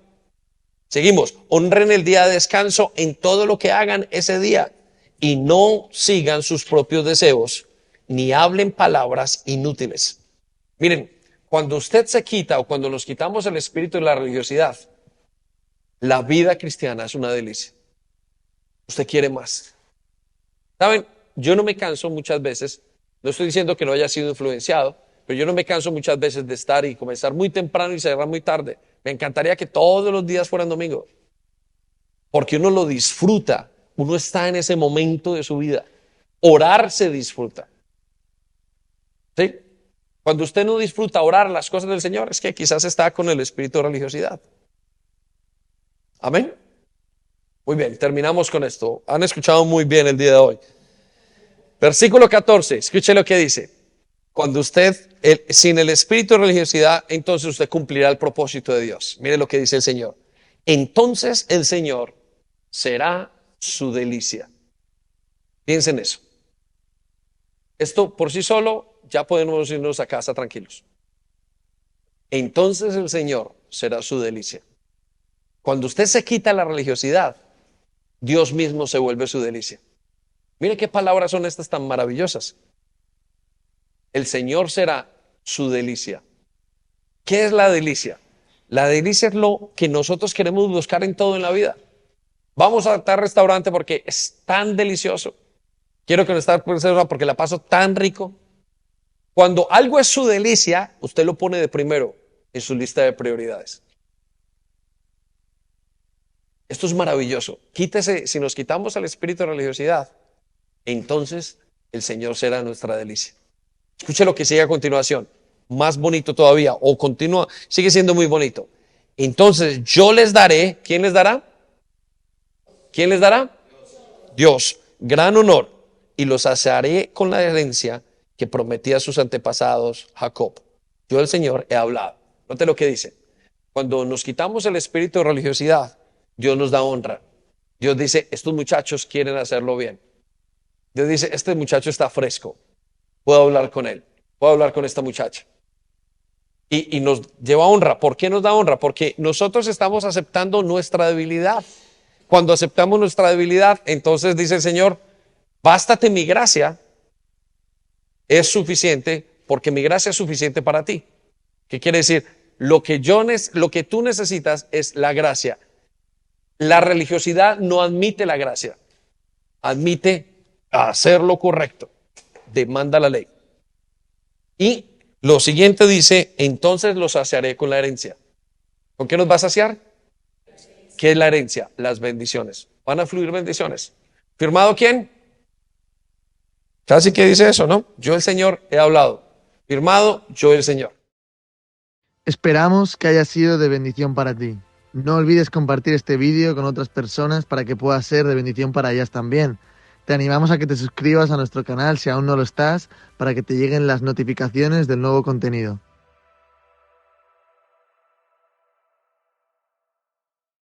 Seguimos, honren el día de descanso en todo lo que hagan ese día y no sigan sus propios deseos, ni hablen palabras inútiles. Miren, cuando usted se quita o cuando nos quitamos el espíritu de la religiosidad, la vida cristiana es una delicia. Usted quiere más. ¿Saben? Yo no me canso muchas veces, no estoy diciendo que no haya sido influenciado, pero yo no me canso muchas veces de estar y comenzar muy temprano y cerrar muy tarde. Me encantaría que todos los días fueran domingo, porque uno lo disfruta, uno está en ese momento de su vida. Orar se disfruta. ¿Sí? Cuando usted no disfruta orar las cosas del Señor, es que quizás está con el espíritu de religiosidad. Amén. Muy bien, terminamos con esto. Han escuchado muy bien el día de hoy. Versículo 14, escuche lo que dice. Cuando usted, sin el espíritu de religiosidad, entonces usted cumplirá el propósito de Dios. Mire lo que dice el Señor. Entonces el Señor será su delicia. Piensen en eso. Esto por sí solo ya podemos irnos a casa tranquilos. Entonces el Señor será su delicia. Cuando usted se quita la religiosidad, Dios mismo se vuelve su delicia. Mire qué palabras son estas tan maravillosas. El Señor será su delicia. ¿Qué es la delicia? La delicia es lo que nosotros queremos buscar en todo en la vida. Vamos a tal restaurante porque es tan delicioso. Quiero que no esté porque la paso tan rico. Cuando algo es su delicia, usted lo pone de primero en su lista de prioridades. Esto es maravilloso. Quítese, si nos quitamos el espíritu de religiosidad, entonces el Señor será nuestra delicia. Escuche lo que sigue a continuación. Más bonito todavía, o continúa, sigue siendo muy bonito. Entonces yo les daré, ¿quién les dará? ¿Quién les dará? Dios, gran honor, y los saciaré con la herencia que prometía a sus antepasados Jacob. Yo el Señor he hablado. Note lo que dice. Cuando nos quitamos el espíritu de religiosidad, Dios nos da honra. Dios dice, estos muchachos quieren hacerlo bien. Dios dice, este muchacho está fresco. Puedo hablar con él. Puedo hablar con esta muchacha. Y nos lleva honra. ¿Por qué nos da honra? Porque nosotros estamos aceptando nuestra debilidad. Cuando aceptamos nuestra debilidad, entonces dice el Señor, bástate mi gracia, es suficiente, porque mi gracia es suficiente para ti. ¿Qué quiere decir? Lo que tú necesitas es la gracia. La religiosidad no admite la gracia, admite hacer lo correcto, demanda la ley. Y lo siguiente dice, entonces los saciaré con la herencia. ¿Con qué nos va a saciar? ¿Qué es la herencia? Las bendiciones. Van a fluir bendiciones. ¿Firmado quién? Casi que dice eso, ¿no? Yo el Señor he hablado. Firmado, yo el Señor. Esperamos que haya sido de bendición para ti. No olvides compartir este vídeo con otras personas para que pueda ser de bendición para ellas también. Te animamos a que te suscribas a nuestro canal si aún no lo estás, para que te lleguen las notificaciones del nuevo contenido.